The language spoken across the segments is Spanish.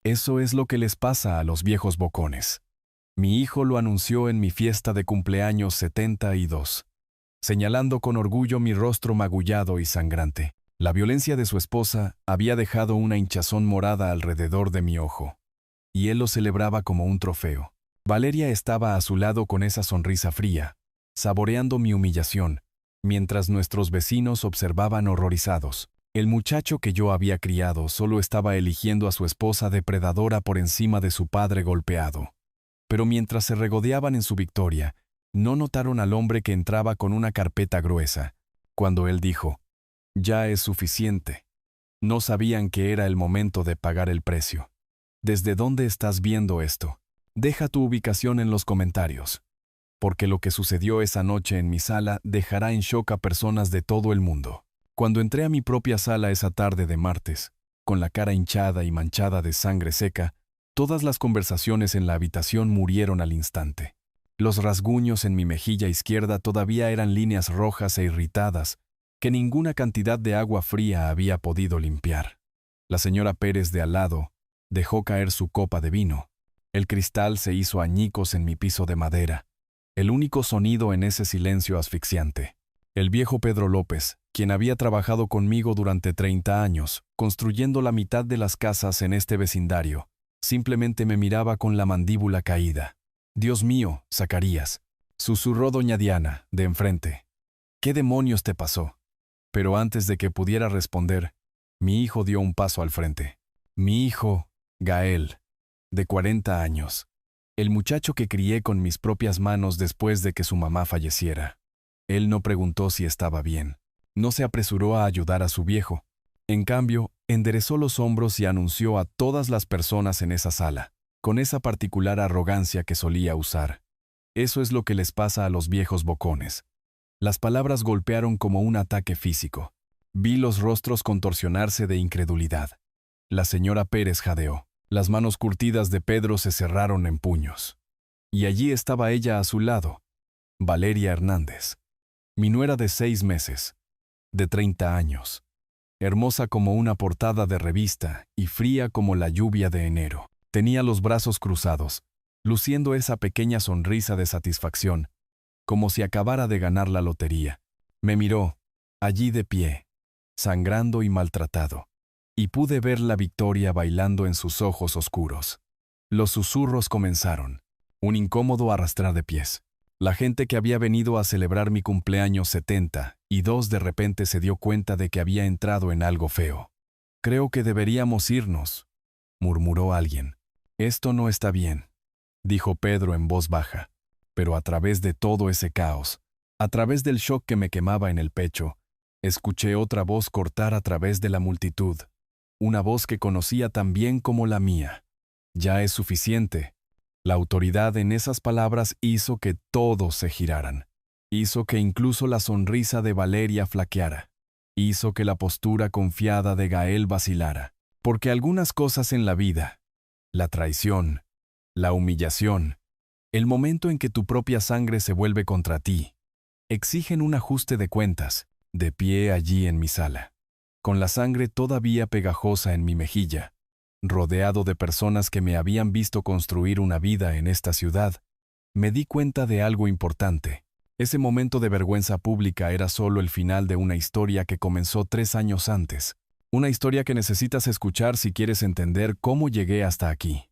Eso es lo que les pasa a los viejos bocones. Mi hijo lo anunció en mi fiesta de cumpleaños 72, señalando con orgullo mi rostro magullado y sangrante. La violencia de su esposa había dejado una hinchazón morada alrededor de mi ojo, y él lo celebraba como un trofeo. Valeria estaba a su lado con esa sonrisa fría, saboreando mi humillación, mientras nuestros vecinos observaban horrorizados. El muchacho que yo había criado solo estaba eligiendo a su esposa depredadora por encima de su padre golpeado. Pero mientras se regodeaban en su victoria, no notaron al hombre que entraba con una carpeta gruesa. Cuando él dijo, «Ya es suficiente», no sabían que era el momento de pagar el precio. ¿Desde dónde estás viendo esto? Deja tu ubicación en los comentarios, porque lo que sucedió esa noche en mi sala dejará en shock a personas de todo el mundo. Cuando entré a mi propia sala esa tarde de martes, con la cara hinchada y manchada de sangre seca, todas las conversaciones en la habitación murieron al instante. Los rasguños en mi mejilla izquierda todavía eran líneas rojas e irritadas que ninguna cantidad de agua fría había podido limpiar. La señora Pérez de al lado dejó caer su copa de vino. El cristal se hizo añicos en mi piso de madera, el único sonido en ese silencio asfixiante. El viejo Pedro López, quien había trabajado conmigo durante 30 años, construyendo la mitad de las casas en este vecindario, simplemente me miraba con la mandíbula caída. «Dios mío, Zacarías», susurró doña Diana, de enfrente. «¿Qué demonios te pasó?». Pero antes de que pudiera responder, mi hijo dio un paso al frente. Mi hijo, Gael, de 40 años. El muchacho que crié con mis propias manos después de que su mamá falleciera. Él no preguntó si estaba bien. No se apresuró a ayudar a su viejo. En cambio, enderezó los hombros y anunció a todas las personas en esa sala, con esa particular arrogancia que solía usar. Eso es lo que les pasa a los viejos bocones. Las palabras golpearon como un ataque físico. Vi los rostros contorsionarse de incredulidad. La señora Pérez jadeó. Las manos curtidas de Pedro se cerraron en puños. Y allí estaba ella a su lado, Valeria Hernández, mi nuera de 6 meses, de 30 años, hermosa como una portada de revista y fría como la lluvia de enero. Tenía los brazos cruzados, luciendo esa pequeña sonrisa de satisfacción, como si acabara de ganar la lotería. Me miró, allí de pie, sangrando y maltratado, y pude ver la victoria bailando en sus ojos oscuros. Los susurros comenzaron, un incómodo arrastrar de pies. La gente que había venido a celebrar mi cumpleaños 72 de repente se dio cuenta de que había entrado en algo feo. «Creo que deberíamos irnos», murmuró alguien. «Esto no está bien», dijo Pedro en voz baja. Pero a través de todo ese caos, a través del shock que me quemaba en el pecho, escuché otra voz cortar a través de la multitud, una voz que conocía tan bien como la mía. «Ya es suficiente». La autoridad en esas palabras hizo que todos se giraran. Hizo que incluso la sonrisa de Valeria flaqueara. Hizo que la postura confiada de Gael vacilara. Porque algunas cosas en la vida, la traición, la humillación, el momento en que tu propia sangre se vuelve contra ti, exigen un ajuste de cuentas, de pie allí en mi sala, con la sangre todavía pegajosa en mi mejilla, rodeado de personas que me habían visto construir una vida en esta ciudad, me di cuenta de algo importante. Ese momento de vergüenza pública era solo el final de una historia que comenzó 3 años antes. Una historia que necesitas escuchar si quieres entender cómo llegué hasta aquí.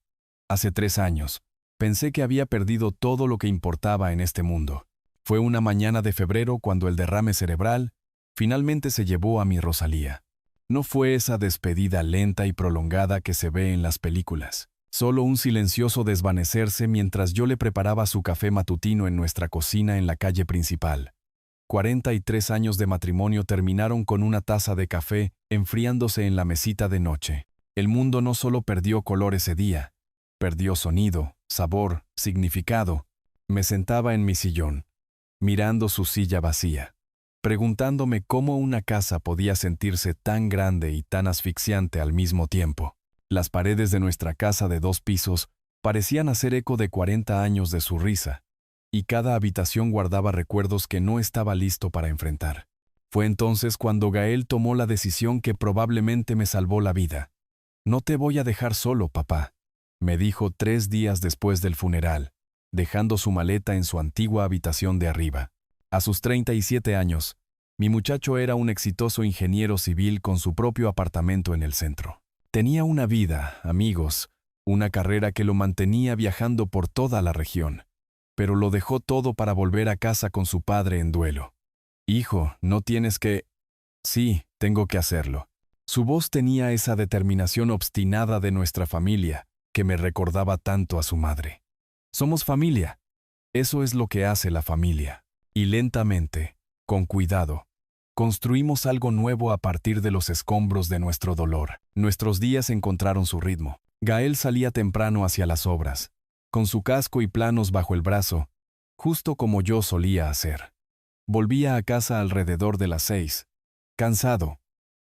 Hace 3 años, pensé que había perdido todo lo que importaba en este mundo. Fue una mañana de febrero cuando el derrame cerebral finalmente se llevó a mi Rosalía. No fue esa despedida lenta y prolongada que se ve en las películas. Solo un silencioso desvanecerse mientras yo le preparaba su café matutino en nuestra cocina en la calle principal. 43 años de matrimonio terminaron con una taza de café enfriándose en la mesita de noche. El mundo no solo perdió color ese día, perdió sonido, sabor, significado. Me sentaba en mi sillón, mirando su silla vacía, preguntándome cómo una casa podía sentirse tan grande y tan asfixiante al mismo tiempo. Las paredes de nuestra casa de 2 pisos parecían hacer eco de 40 años de su risa, y cada habitación guardaba recuerdos que no estaba listo para enfrentar. Fue entonces cuando Gael tomó la decisión que probablemente me salvó la vida. No te voy a dejar solo, papá, me dijo 3 días después del funeral, dejando su maleta en su antigua habitación de arriba. A sus 37 años, mi muchacho era un exitoso ingeniero civil con su propio apartamento en el centro. Tenía una vida, amigos, una carrera que lo mantenía viajando por toda la región, pero lo dejó todo para volver a casa con su padre en duelo. Hijo, no tienes que... Sí, tengo que hacerlo. Su voz tenía esa determinación obstinada de nuestra familia, que me recordaba tanto a su madre. Somos familia. Eso es lo que hace la familia. Y lentamente, con cuidado, construimos algo nuevo a partir de los escombros de nuestro dolor. Nuestros días encontraron su ritmo. Gael salía temprano hacia las obras, con su casco y planos bajo el brazo, justo como yo solía hacer. Volvía a casa alrededor de las 6, cansado,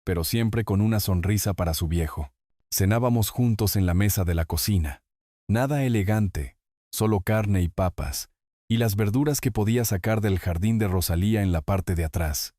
pero siempre con una sonrisa para su viejo. Cenábamos juntos en la mesa de la cocina. Nada elegante, solo carne y papas, y las verduras que podía sacar del jardín de Rosalía en la parte de atrás.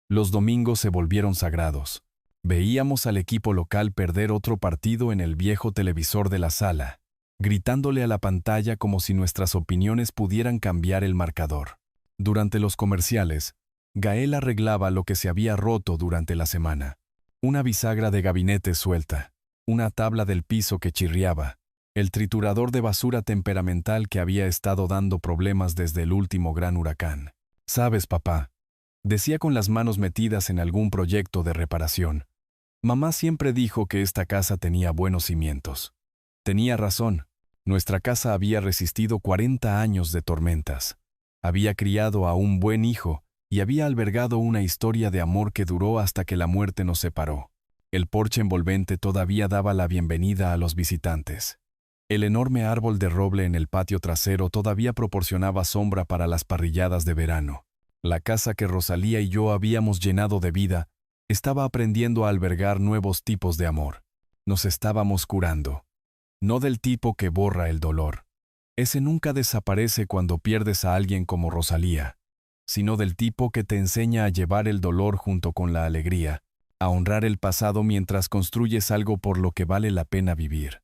Los domingos se volvieron sagrados. Veíamos al equipo local perder otro partido en el viejo televisor de la sala, gritándole a la pantalla como si nuestras opiniones pudieran cambiar el marcador. Durante los comerciales, Gael arreglaba lo que se había roto durante la semana. Una bisagra de gabinete suelta, una tabla del piso que chirriaba, el triturador de basura temperamental que había estado dando problemas desde el último gran huracán. «Sabes, papá», decía con las manos metidas en algún proyecto de reparación, «mamá siempre dijo que esta casa tenía buenos cimientos». Tenía razón. Nuestra casa había resistido 40 años de tormentas. Había criado a un buen hijo y había albergado una historia de amor que duró hasta que la muerte nos separó. El porche envolvente todavía daba la bienvenida a los visitantes. El enorme árbol de roble en el patio trasero todavía proporcionaba sombra para las parrilladas de verano. La casa que Rosalía y yo habíamos llenado de vida estaba aprendiendo a albergar nuevos tipos de amor. Nos estábamos curando. No del tipo que borra el dolor. Ese nunca desaparece cuando pierdes a alguien como Rosalía, sino del tipo que te enseña a llevar el dolor junto con la alegría, a honrar el pasado mientras construyes algo por lo que vale la pena vivir.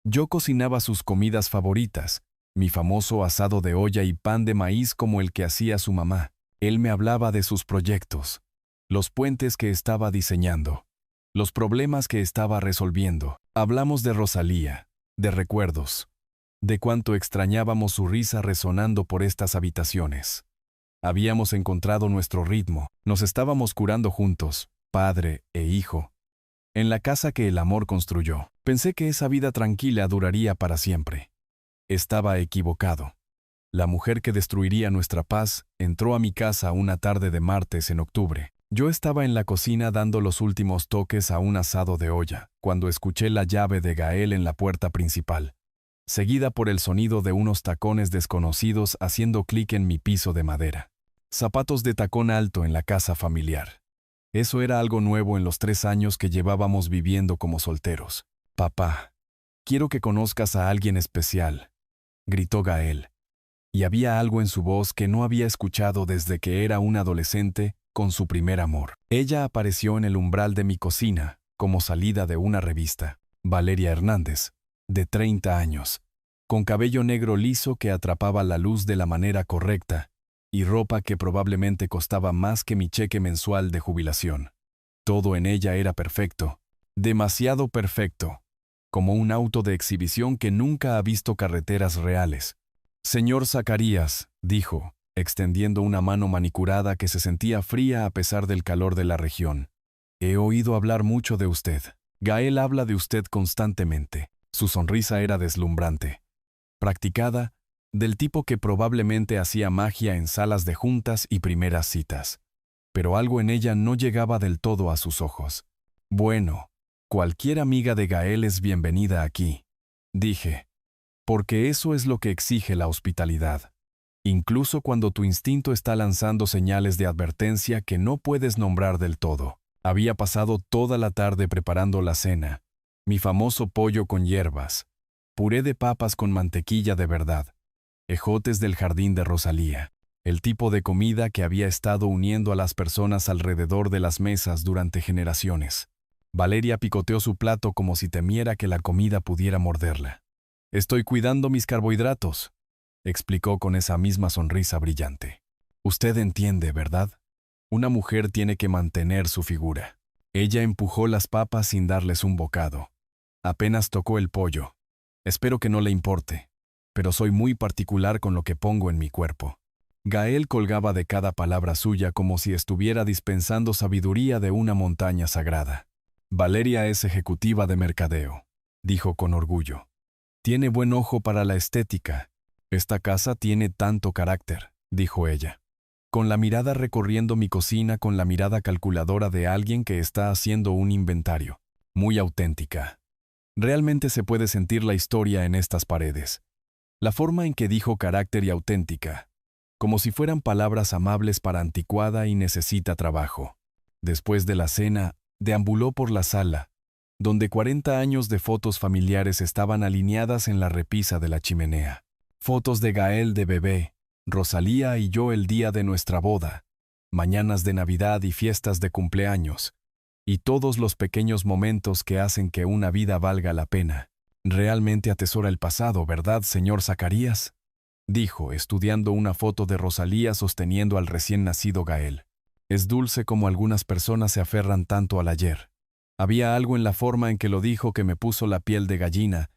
Yo cocinaba sus comidas favoritas, mi famoso asado de olla y pan de maíz como el que hacía su mamá. Él me hablaba de sus proyectos, los puentes que estaba diseñando, los problemas que estaba resolviendo. Hablamos de Rosalía, de recuerdos, de cuánto extrañábamos su risa resonando por estas habitaciones. Habíamos encontrado nuestro ritmo, nos estábamos curando juntos, padre e hijo, en la casa que el amor construyó. Pensé que esa vida tranquila duraría para siempre. Estaba equivocado. La mujer que destruiría nuestra paz entró a mi casa una tarde de martes en octubre. Yo estaba en la cocina dando los últimos toques a un asado de olla, cuando escuché la llave de Gael en la puerta principal, seguida por el sonido de unos tacones desconocidos haciendo clic en mi piso de madera. Zapatos de tacón alto en la casa familiar. Eso era algo nuevo en los 3 años que llevábamos viviendo como solteros. «Papá, quiero que conozcas a alguien especial», gritó Gael. Y había algo en su voz que no había escuchado desde que era un adolescente con su primer amor. Ella apareció en el umbral de mi cocina, como salida de una revista. Valeria Hernández, de 30 años, con cabello negro liso que atrapaba la luz de la manera correcta, y ropa que probablemente costaba más que mi cheque mensual de jubilación. Todo en ella era perfecto, demasiado perfecto, como un auto de exhibición que nunca ha visto carreteras reales. «Señor Zacarías», dijo, extendiendo una mano manicurada que se sentía fría a pesar del calor de la región. «He oído hablar mucho de usted. Gael habla de usted constantemente». Su sonrisa era deslumbrante, practicada, del tipo que probablemente hacía magia en salas de juntas y primeras citas. Pero algo en ella no llegaba del todo a sus ojos. «Bueno, cualquier amiga de Gael es bienvenida aquí», dije, «porque eso es lo que exige la hospitalidad. Incluso cuando tu instinto está lanzando señales de advertencia que no puedes nombrar del todo». Había pasado toda la tarde preparando la cena, mi famoso pollo con hierbas, puré de papas con mantequilla de verdad, ejotes del jardín de Rosalía, el tipo de comida que había estado uniendo a las personas alrededor de las mesas durante generaciones. Valeria picoteó su plato como si temiera que la comida pudiera morderla. «Estoy cuidando mis carbohidratos», explicó con esa misma sonrisa brillante. «Usted entiende, ¿verdad? Una mujer tiene que mantener su figura». Ella empujó las papas sin darles un bocado. Apenas tocó el pollo. «Espero que no le importe, pero soy muy particular con lo que pongo en mi cuerpo». Gael colgaba de cada palabra suya como si estuviera dispensando sabiduría de una montaña sagrada. «Valeria es ejecutiva de mercadeo», dijo con orgullo. «Tiene buen ojo para la estética. Esta casa tiene tanto carácter», dijo ella, con la mirada recorriendo mi cocina con la mirada calculadora de alguien que está haciendo un inventario. «Muy auténtica. Realmente se puede sentir la historia en estas paredes». La forma en que dijo carácter y auténtica, como si fueran palabras amables para anticuada y necesita trabajo. Después de la cena, deambuló por la sala, donde 40 años de fotos familiares estaban alineadas en la repisa de la chimenea. Fotos de Gael de bebé, Rosalía y yo el día de nuestra boda, mañanas de Navidad y fiestas de cumpleaños, y todos los pequeños momentos que hacen que una vida valga la pena. «Realmente atesora el pasado, ¿verdad, señor Zacarías?», dijo, estudiando una foto de Rosalía sosteniendo al recién nacido Gael. «Es dulce como algunas personas se aferran tanto al ayer». Había algo en la forma en que lo dijo que me puso la piel de gallina,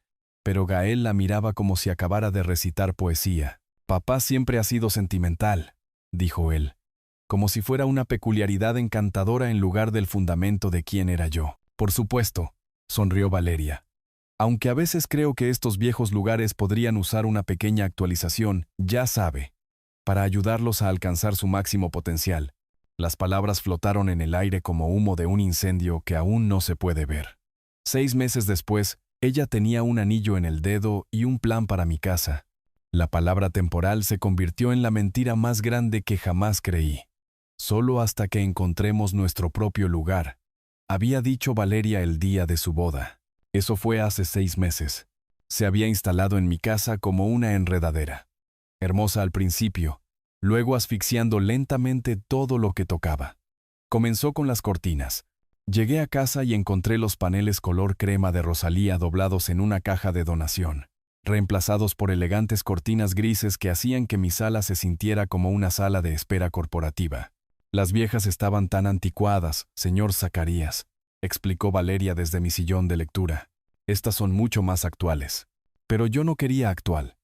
pero Gael la miraba como si acabara de recitar poesía. «Papá siempre ha sido sentimental», dijo él, como si fuera una peculiaridad encantadora en lugar del fundamento de quién era yo. «Por supuesto», sonrió Valeria. «Aunque a veces creo que estos viejos lugares podrían usar una pequeña actualización, ya sabe, para ayudarlos a alcanzar su máximo potencial». Las palabras flotaron en el aire como humo de un incendio que aún no se puede ver. 6 meses después, ella tenía un anillo en el dedo y un plan para mi casa. La palabra temporal se convirtió en la mentira más grande que jamás creí. «Solo hasta que encontremos nuestro propio lugar», había dicho Valeria el día de su boda. Eso fue hace 6 meses. Se había instalado en mi casa como una enredadera. Hermosa al principio, luego asfixiando lentamente todo lo que tocaba. Comenzó con las cortinas. Llegué a casa y encontré los paneles color crema de Rosalía doblados en una caja de donación, reemplazados por elegantes cortinas grises que hacían que mi sala se sintiera como una sala de espera corporativa. «Las viejas estaban tan anticuadas, señor Zacarías», explicó Valeria desde mi sillón de lectura. «Estas son mucho más actuales». Pero yo no quería actual.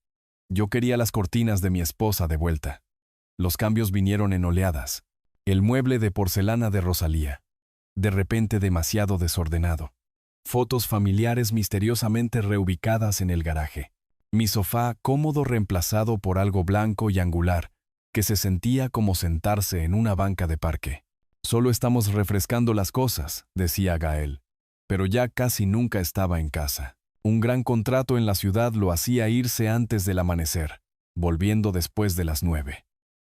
Yo quería las cortinas de mi esposa de vuelta. Los cambios vinieron en oleadas. El mueble de porcelana de Rosalía, de repente demasiado desordenado. Fotos familiares misteriosamente reubicadas en el garaje. Mi sofá cómodo reemplazado por algo blanco y angular, que se sentía como sentarse en una banca de parque. «Solo estamos refrescando las cosas», decía Gael, pero ya casi nunca estaba en casa. Un gran contrato en la ciudad lo hacía irse antes del amanecer, volviendo después de las 9.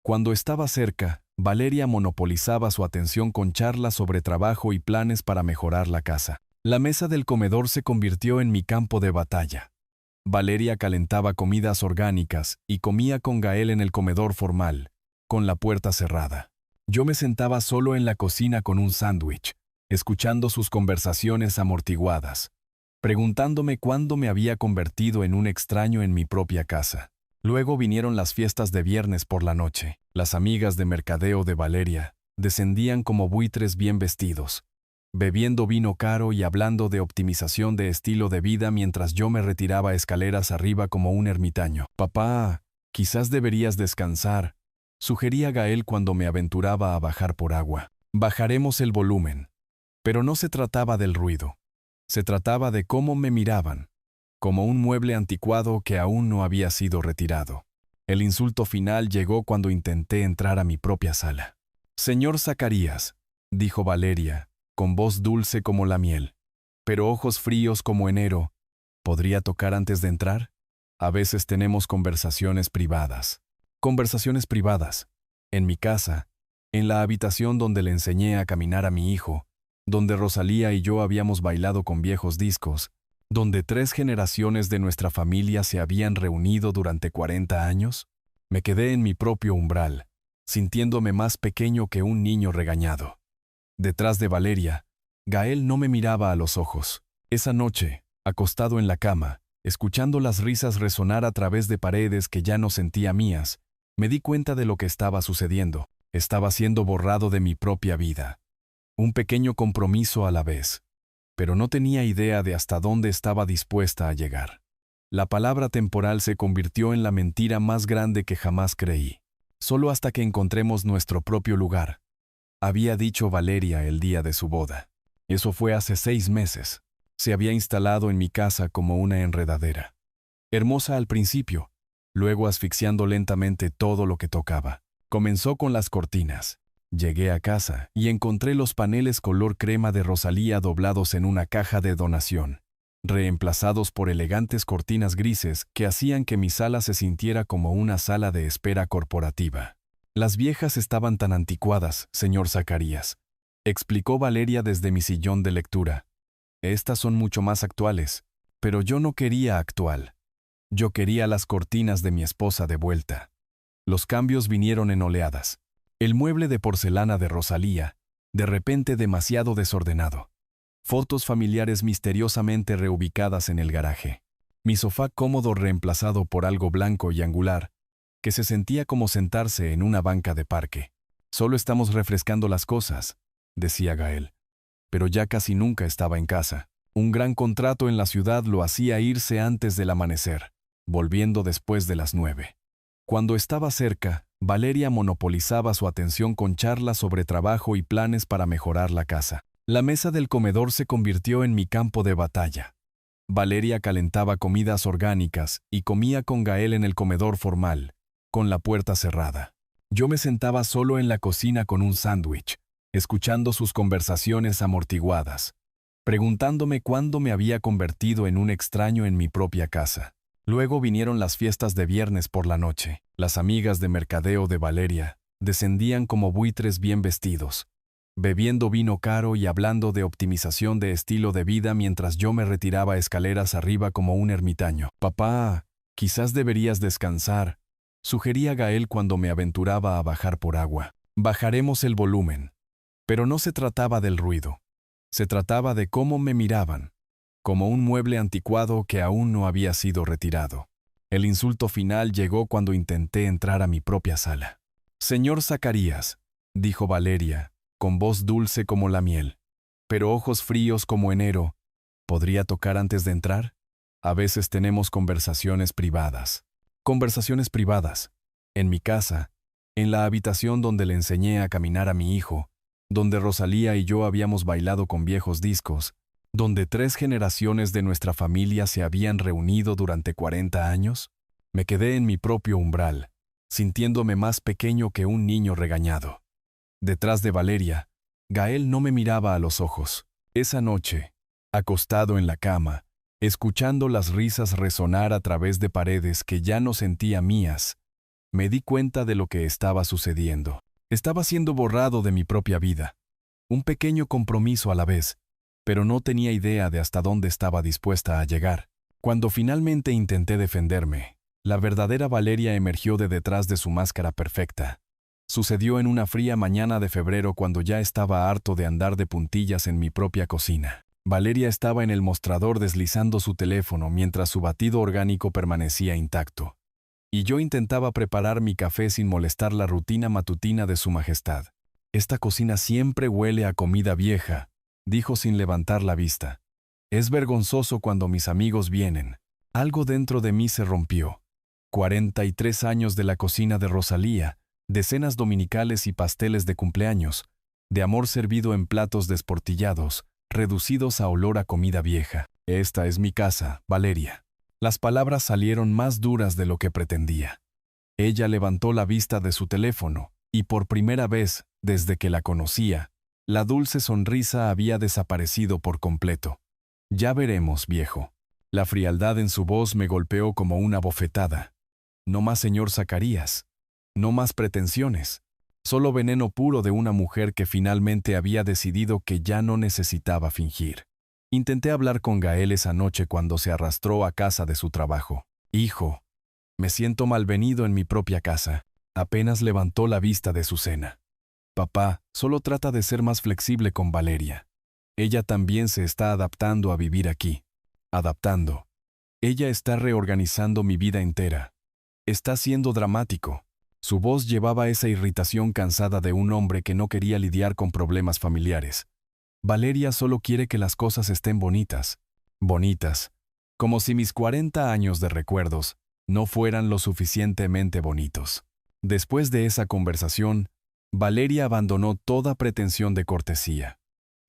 Cuando estaba cerca, Valeria monopolizaba su atención con charlas sobre trabajo y planes para mejorar la casa. La mesa del comedor se convirtió en mi campo de batalla. Valeria calentaba comidas orgánicas y comía con Gael en el comedor formal, con la puerta cerrada. Yo me sentaba solo en la cocina con un sándwich, escuchando sus conversaciones amortiguadas, preguntándome cuándo me había convertido en un extraño en mi propia casa. Luego vinieron las fiestas de viernes por la noche. Las amigas de mercadeo de Valeria descendían como buitres bien vestidos, bebiendo vino caro y hablando de optimización de estilo de vida mientras yo me retiraba escaleras arriba como un ermitaño. «Papá, quizás deberías descansar», sugería Gael cuando me aventuraba a bajar por agua. «Bajaremos el volumen». Pero no se trataba del ruido. Se trataba de cómo me miraban, como un mueble anticuado que aún no había sido retirado. El insulto final llegó cuando intenté entrar a mi propia sala. «Señor Zacarías», dijo Valeria, con voz dulce como la miel, pero ojos fríos como enero, «¿podría tocar antes de entrar? A veces tenemos conversaciones privadas». Conversaciones privadas. En mi casa, en la habitación donde le enseñé a caminar a mi hijo, donde Rosalía y yo habíamos bailado con viejos discos, donde 3 generaciones de nuestra familia se habían reunido durante 40 años, me quedé en mi propio umbral, sintiéndome más pequeño que un niño regañado. Detrás de Valeria, Gael no me miraba a los ojos. Esa noche, acostado en la cama, escuchando las risas resonar a través de paredes que ya no sentía mías, me di cuenta de lo que estaba sucediendo. Estaba siendo borrado de mi propia vida. Un pequeño compromiso a la vez, pero no tenía idea de hasta dónde estaba dispuesta a llegar. La palabra temporal se convirtió en la mentira más grande que jamás creí. Solo hasta que encontremos nuestro propio lugar, había dicho Valeria el día de su boda. Eso fue hace 6 meses. Se había instalado en mi casa como una enredadera. Hermosa al principio, luego asfixiando lentamente todo lo que tocaba. Comenzó con las cortinas. Llegué a casa y encontré los paneles color crema de Rosalía doblados en una caja de donación, reemplazados por elegantes cortinas grises que hacían que mi sala se sintiera como una sala de espera corporativa. Las viejas estaban tan anticuadas, señor Zacarías, explicó Valeria desde mi sillón de lectura. Estas son mucho más actuales, pero yo no quería actual. Yo quería las cortinas de mi esposa de vuelta. Los cambios vinieron en oleadas. El mueble de porcelana de Rosalía, de repente demasiado desordenado. Fotos familiares misteriosamente reubicadas en el garaje. Mi sofá cómodo reemplazado por algo blanco y angular, que se sentía como sentarse en una banca de parque. Solo estamos refrescando las cosas, decía Gael. Pero ya casi nunca estaba en casa. Un gran contrato en la ciudad lo hacía irse antes del amanecer, volviendo después de las 9. Cuando estaba cerca, Valeria monopolizaba su atención con charlas sobre trabajo y planes para mejorar la casa. La mesa del comedor se convirtió en mi campo de batalla. Valeria calentaba comidas orgánicas y comía con Gael en el comedor formal, con la puerta cerrada. Yo me sentaba solo en la cocina con un sándwich, escuchando sus conversaciones amortiguadas, preguntándome cuándo me había convertido en un extraño en mi propia casa. Luego vinieron las fiestas de viernes por la noche. Las amigas de mercadeo de Valeria descendían como buitres bien vestidos, bebiendo vino caro y hablando de optimización de estilo de vida mientras yo me retiraba escaleras arriba como un ermitaño. Papá, quizás deberías descansar, sugería Gael cuando me aventuraba a bajar por agua. Bajaremos el volumen. Pero no se trataba del ruido. Se trataba de cómo me miraban, como un mueble anticuado que aún no había sido retirado. El insulto final llegó cuando intenté entrar a mi propia sala. Señor Zacarías, dijo Valeria, con voz dulce como la miel, pero ojos fríos como enero, ¿podría tocar antes de entrar? A veces tenemos conversaciones privadas. Conversaciones privadas. En mi casa, en la habitación donde le enseñé a caminar a mi hijo, donde Rosalía y yo habíamos bailado con viejos discos, donde 3 generaciones de nuestra familia se habían reunido durante 40 años, me quedé en mi propio umbral, sintiéndome más pequeño que un niño regañado. Detrás de Valeria, Gael no me miraba a los ojos. Esa noche, acostado en la cama, escuchando las risas resonar a través de paredes que ya no sentía mías, me di cuenta de lo que estaba sucediendo. Estaba siendo borrado de mi propia vida. Un pequeño compromiso a la vez, pero no tenía idea de hasta dónde estaba dispuesta a llegar. Cuando finalmente intenté defenderme, la verdadera Valeria emergió de detrás de su máscara perfecta. Sucedió en una fría mañana de febrero cuando ya estaba harto de andar de puntillas en mi propia cocina. Valeria estaba en el mostrador deslizando su teléfono mientras su batido orgánico permanecía intacto. Y yo intentaba preparar mi café sin molestar la rutina matutina de su majestad. Esta cocina siempre huele a comida vieja, dijo sin levantar la vista. Es vergonzoso cuando mis amigos vienen. Algo dentro de mí se rompió. 43 años de la cocina de Rosalía, de cenas dominicales y pasteles de cumpleaños, de amor servido en platos desportillados, reducidos a olor a comida vieja. Esta es mi casa, Valeria. Las palabras salieron más duras de lo que pretendía. Ella levantó la vista de su teléfono, y por primera vez, desde que la conocía, la dulce sonrisa había desaparecido por completo. Ya veremos, viejo. La frialdad en su voz me golpeó como una bofetada. No más señor Zacarías. No más pretensiones. Solo veneno puro de una mujer que finalmente había decidido que ya no necesitaba fingir. Intenté hablar con Gael esa noche cuando se arrastró a casa de su trabajo. Hijo, me siento malvenido en mi propia casa. Apenas levantó la vista de su cena. Papá, solo trata de ser más flexible con Valeria. Ella también se está adaptando a vivir aquí. Adaptando. Ella está reorganizando mi vida entera. Está siendo dramático. Su voz llevaba esa irritación cansada de un hombre que no quería lidiar con problemas familiares. Valeria solo quiere que las cosas estén bonitas. Bonitas. Como si mis 40 años de recuerdos no fueran lo suficientemente bonitos. Después de esa conversación, Valeria abandonó toda pretensión de cortesía.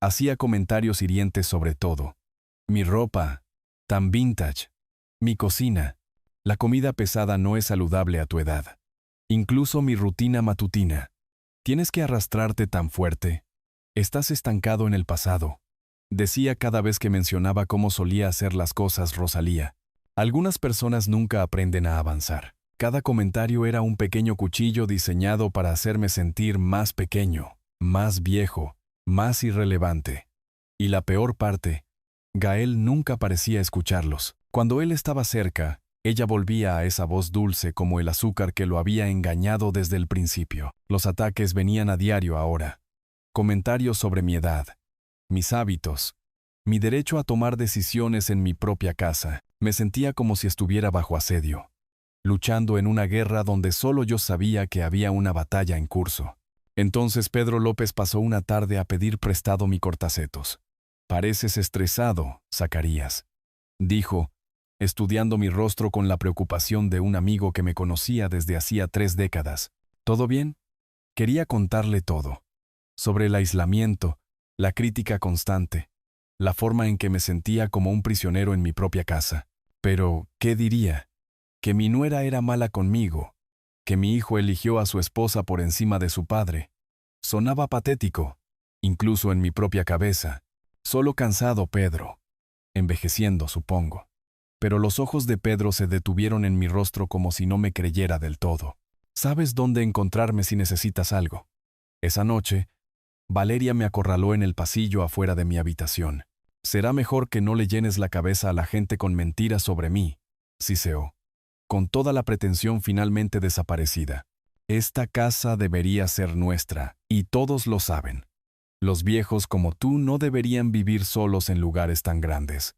Hacía comentarios hirientes sobre todo. Mi ropa, tan vintage. Mi cocina. La comida pesada no es saludable a tu edad. Incluso mi rutina matutina. Tienes que arrastrarte tan fuerte. Estás estancado en el pasado. Decía cada vez que mencionaba cómo solía hacer las cosas Rosalía. Algunas personas nunca aprenden a avanzar. Cada comentario era un pequeño cuchillo diseñado para hacerme sentir más pequeño, más viejo, más irrelevante. Y la peor parte, Gael nunca parecía escucharlos. Cuando él estaba cerca, ella volvía a esa voz dulce como el azúcar que lo había engañado desde el principio. Los ataques venían a diario ahora. Comentarios sobre mi edad, mis hábitos, mi derecho a tomar decisiones en mi propia casa. Me sentía como si estuviera bajo asedio, luchando en una guerra donde solo yo sabía que había una batalla en curso. Entonces Pedro López pasó una tarde a pedir prestado mi cortacetos. «Pareces estresado, Zacarías», dijo, estudiando mi rostro con la preocupación de un amigo que me conocía desde hacía 3 décadas. ¿Todo bien? Quería contarle todo. Sobre el aislamiento, la crítica constante, la forma en que me sentía como un prisionero en mi propia casa. Pero, ¿qué diría? Que mi nuera era mala conmigo, que mi hijo eligió a su esposa por encima de su padre. Sonaba patético, incluso en mi propia cabeza. Solo cansado, Pedro. Envejeciendo, supongo. Pero los ojos de Pedro se detuvieron en mi rostro como si no me creyera del todo. ¿Sabes dónde encontrarme si necesitas algo? Esa noche, Valeria me acorraló en el pasillo afuera de mi habitación. Será mejor que no le llenes la cabeza a la gente con mentiras sobre mí, siseó, con toda la pretensión finalmente desaparecida. Esta casa debería ser nuestra, y todos lo saben. Los viejos como tú no deberían vivir solos en lugares tan grandes.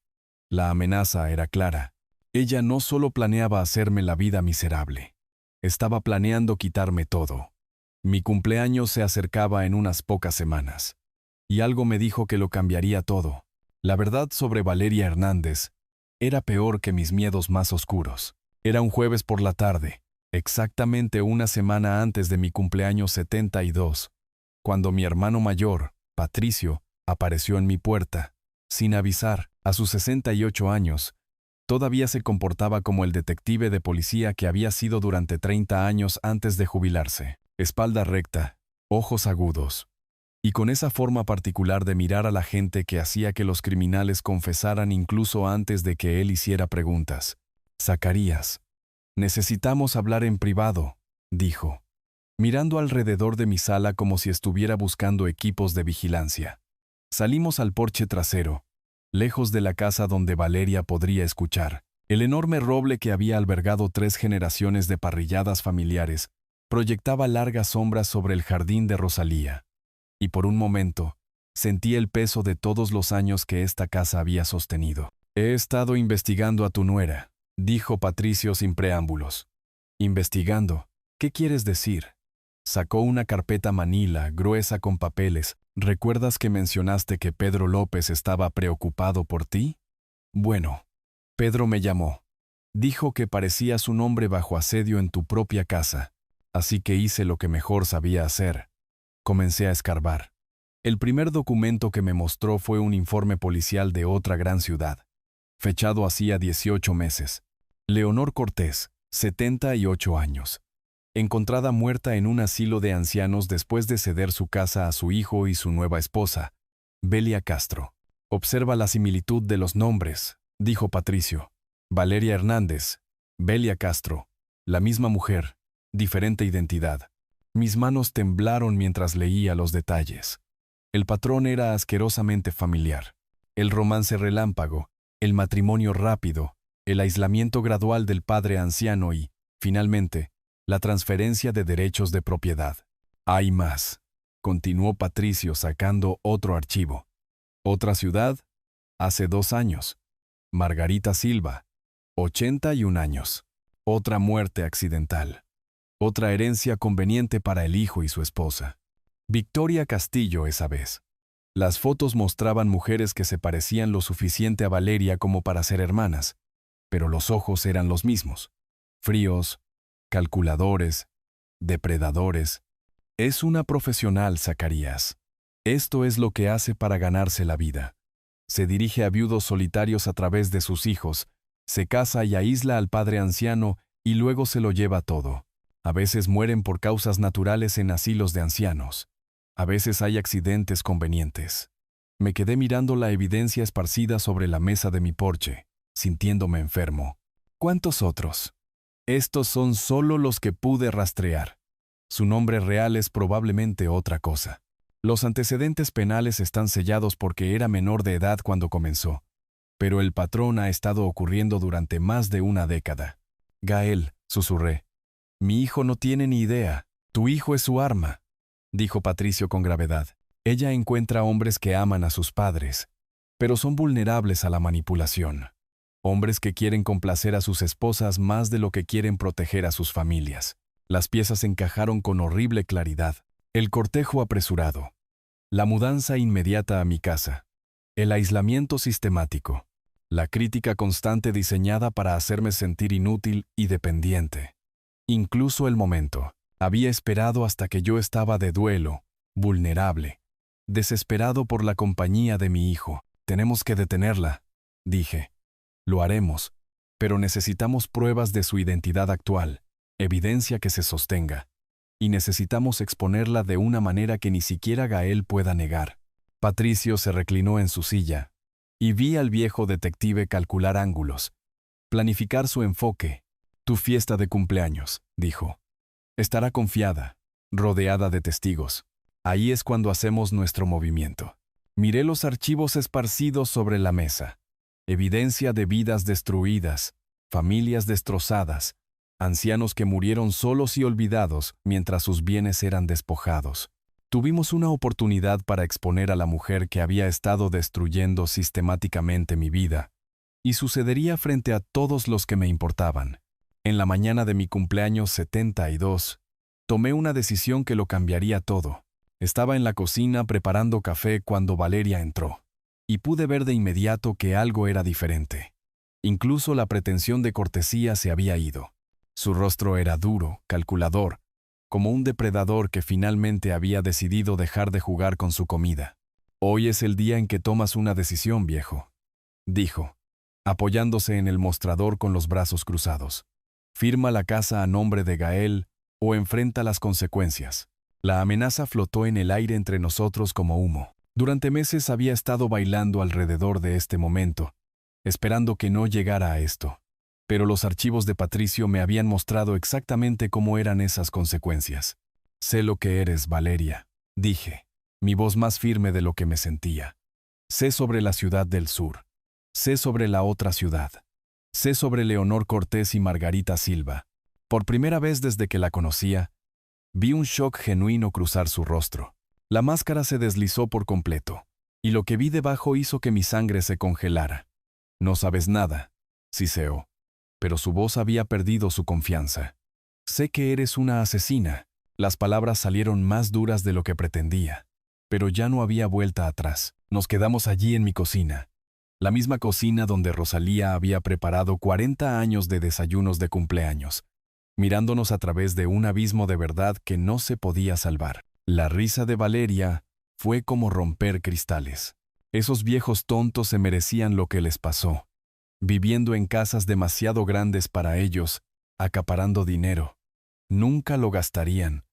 La amenaza era clara. Ella no solo planeaba hacerme la vida miserable. Estaba planeando quitarme todo. Mi cumpleaños se acercaba en unas pocas semanas. Y algo me dijo que lo cambiaría todo. La verdad sobre Valeria Hernández era peor que mis miedos más oscuros. Era un jueves por la tarde, exactamente una semana antes de mi cumpleaños 72, cuando mi hermano mayor, Patricio, apareció en mi puerta, sin avisar. A sus 68 años, todavía se comportaba como el detective de policía que había sido durante 30 años antes de jubilarse. Espalda recta, ojos agudos, y con esa forma particular de mirar a la gente que hacía que los criminales confesaran incluso antes de que él hiciera preguntas. «Zacarías, necesitamos hablar en privado», dijo, mirando alrededor de mi sala como si estuviera buscando equipos de vigilancia. Salimos al porche trasero, lejos de la casa donde Valeria podría escuchar. El enorme roble que había albergado 3 generaciones de parrilladas familiares proyectaba largas sombras sobre el jardín de Rosalía. Y por un momento, sentí el peso de todos los años que esta casa había sostenido. «He estado investigando a tu nuera», dijo Patricio sin preámbulos. «¿Investigando? ¿Qué quieres decir?» Sacó una carpeta manila, gruesa con papeles. «¿Recuerdas que mencionaste que Pedro López estaba preocupado por ti? Bueno, Pedro me llamó. Dijo que parecías un hombre bajo asedio en tu propia casa. Así que hice lo que mejor sabía hacer. Comencé a escarbar. El primer documento que me mostró fue un informe policial de otra gran ciudad, fechado hacía 18 meses. Leonor Cortés, 78 años. Encontrada muerta en un asilo de ancianos después de ceder su casa a su hijo y su nueva esposa, Belia Castro. «Observa la similitud de los nombres», dijo Patricio. «Valeria Hernández, Belia Castro, la misma mujer, diferente identidad». Mis manos temblaron mientras leía los detalles. El patrón era asquerosamente familiar. El romance relámpago, el matrimonio rápido, el aislamiento gradual del padre anciano y, finalmente, la transferencia de derechos de propiedad. «Hay más», continuó Patricio sacando otro archivo. Otra ciudad, hace 2 años. Margarita Silva, 81 años. Otra muerte accidental. Otra herencia conveniente para el hijo y su esposa. Victoria Castillo esa vez. Las fotos mostraban mujeres que se parecían lo suficiente a Valeria como para ser hermanas, pero los ojos eran los mismos. Fríos, calculadores, depredadores. Es una profesional, Zacarías. Esto es lo que hace para ganarse la vida. Se dirige a viudos solitarios a través de sus hijos, se casa y aísla al padre anciano y luego se lo lleva todo. A veces mueren por causas naturales en asilos de ancianos. A veces hay accidentes convenientes. Me quedé mirando la evidencia esparcida sobre la mesa de mi porche, sintiéndome enfermo. ¿Cuántos otros? Estos son solo los que pude rastrear. Su nombre real es probablemente otra cosa. Los antecedentes penales están sellados porque era menor de edad cuando comenzó. Pero el patrón ha estado ocurriendo durante más de una década. Gael, susurré. Mi hijo no tiene ni idea. Tu hijo es su arma, dijo Patricio con gravedad. Ella encuentra hombres que aman a sus padres, pero son vulnerables a la manipulación. Hombres que quieren complacer a sus esposas más de lo que quieren proteger a sus familias. Las piezas encajaron con horrible claridad. El cortejo apresurado. La mudanza inmediata a mi casa. El aislamiento sistemático. La crítica constante diseñada para hacerme sentir inútil y dependiente. Incluso el momento. Había esperado hasta que yo estaba de duelo, vulnerable, desesperado por la compañía de mi hijo. Tenemos que detenerla, dije. Lo haremos, pero necesitamos pruebas de su identidad actual, evidencia que se sostenga. Y necesitamos exponerla de una manera que ni siquiera Gael pueda negar. Patricio se reclinó en su silla, y vi al viejo detective calcular ángulos, planificar su enfoque. Tu fiesta de cumpleaños, dijo. Estará confiada, rodeada de testigos. Ahí es cuando hacemos nuestro movimiento. Miré los archivos esparcidos sobre la mesa. Evidencia de vidas destruidas, familias destrozadas, ancianos que murieron solos y olvidados mientras sus bienes eran despojados. Tuvimos una oportunidad para exponer a la mujer que había estado destruyendo sistemáticamente mi vida, y sucedería frente a todos los que me importaban. En la mañana de mi cumpleaños 72, tomé una decisión que lo cambiaría todo. Estaba en la cocina preparando café cuando Valeria entró, y pude ver de inmediato que algo era diferente. Incluso la pretensión de cortesía se había ido. Su rostro era duro, calculador, como un depredador que finalmente había decidido dejar de jugar con su comida. Hoy es el día en que tomas una decisión, viejo, dijo, apoyándose en el mostrador con los brazos cruzados. Firma la casa a nombre de Gael o enfrenta las consecuencias. La amenaza flotó en el aire entre nosotros como humo. Durante meses había estado bailando alrededor de este momento, esperando que no llegara a esto. Pero los archivos de Patricio me habían mostrado exactamente cómo eran esas consecuencias. Sé lo que eres, Valeria, dije, mi voz más firme de lo que me sentía. Sé sobre la ciudad del sur. Sé sobre la otra ciudad. Sé sobre Leonor Cortés y Margarita Silva. Por primera vez desde que la conocía, vi un shock genuino cruzar su rostro. La máscara se deslizó por completo, y lo que vi debajo hizo que mi sangre se congelara. No sabes nada, siseó, pero su voz había perdido su confianza. Sé que eres una asesina. Las palabras salieron más duras de lo que pretendía, pero ya no había vuelta atrás. Nos quedamos allí en mi cocina. La misma cocina donde Rosalía había preparado 40 años de desayunos de cumpleaños, mirándonos a través de un abismo de verdad que no se podía salvar. La risa de Valeria fue como romper cristales. Esos viejos tontos se merecían lo que les pasó, viviendo en casas demasiado grandes para ellos, acaparando dinero. Nunca lo gastarían,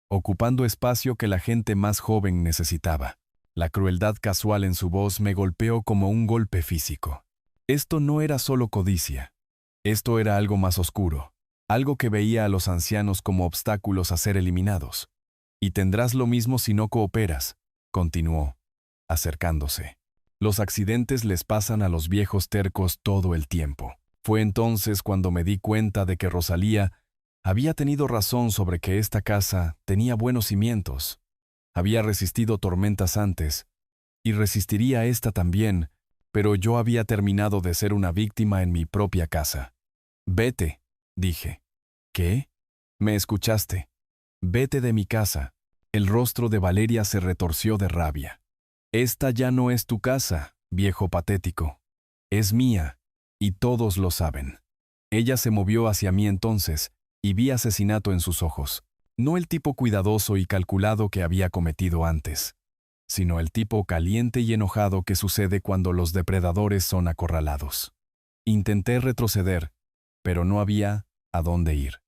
ocupando espacio que la gente más joven necesitaba. La crueldad casual en su voz me golpeó como un golpe físico. Esto no era solo codicia. Esto era algo más oscuro, algo que veía a los ancianos como obstáculos a ser eliminados. Y tendrás lo mismo si no cooperas, continuó, acercándose. Los accidentes les pasan a los viejos tercos todo el tiempo. Fue entonces cuando me di cuenta de que Rosalía había tenido razón sobre que esta casa tenía buenos cimientos. Había resistido tormentas antes, y resistiría esta también, pero yo había terminado de ser una víctima en mi propia casa. Vete, dije. ¿Qué? ¿Me escuchaste? Vete de mi casa. El rostro de Valeria se retorció de rabia. Esta ya no es tu casa, viejo patético. Es mía, y todos lo saben. Ella se movió hacia mí entonces, y vi asesinato en sus ojos. No el tipo cuidadoso y calculado que había cometido antes, sino el tipo caliente y enojado que sucede cuando los depredadores son acorralados. Intenté retroceder, pero no había a dónde ir.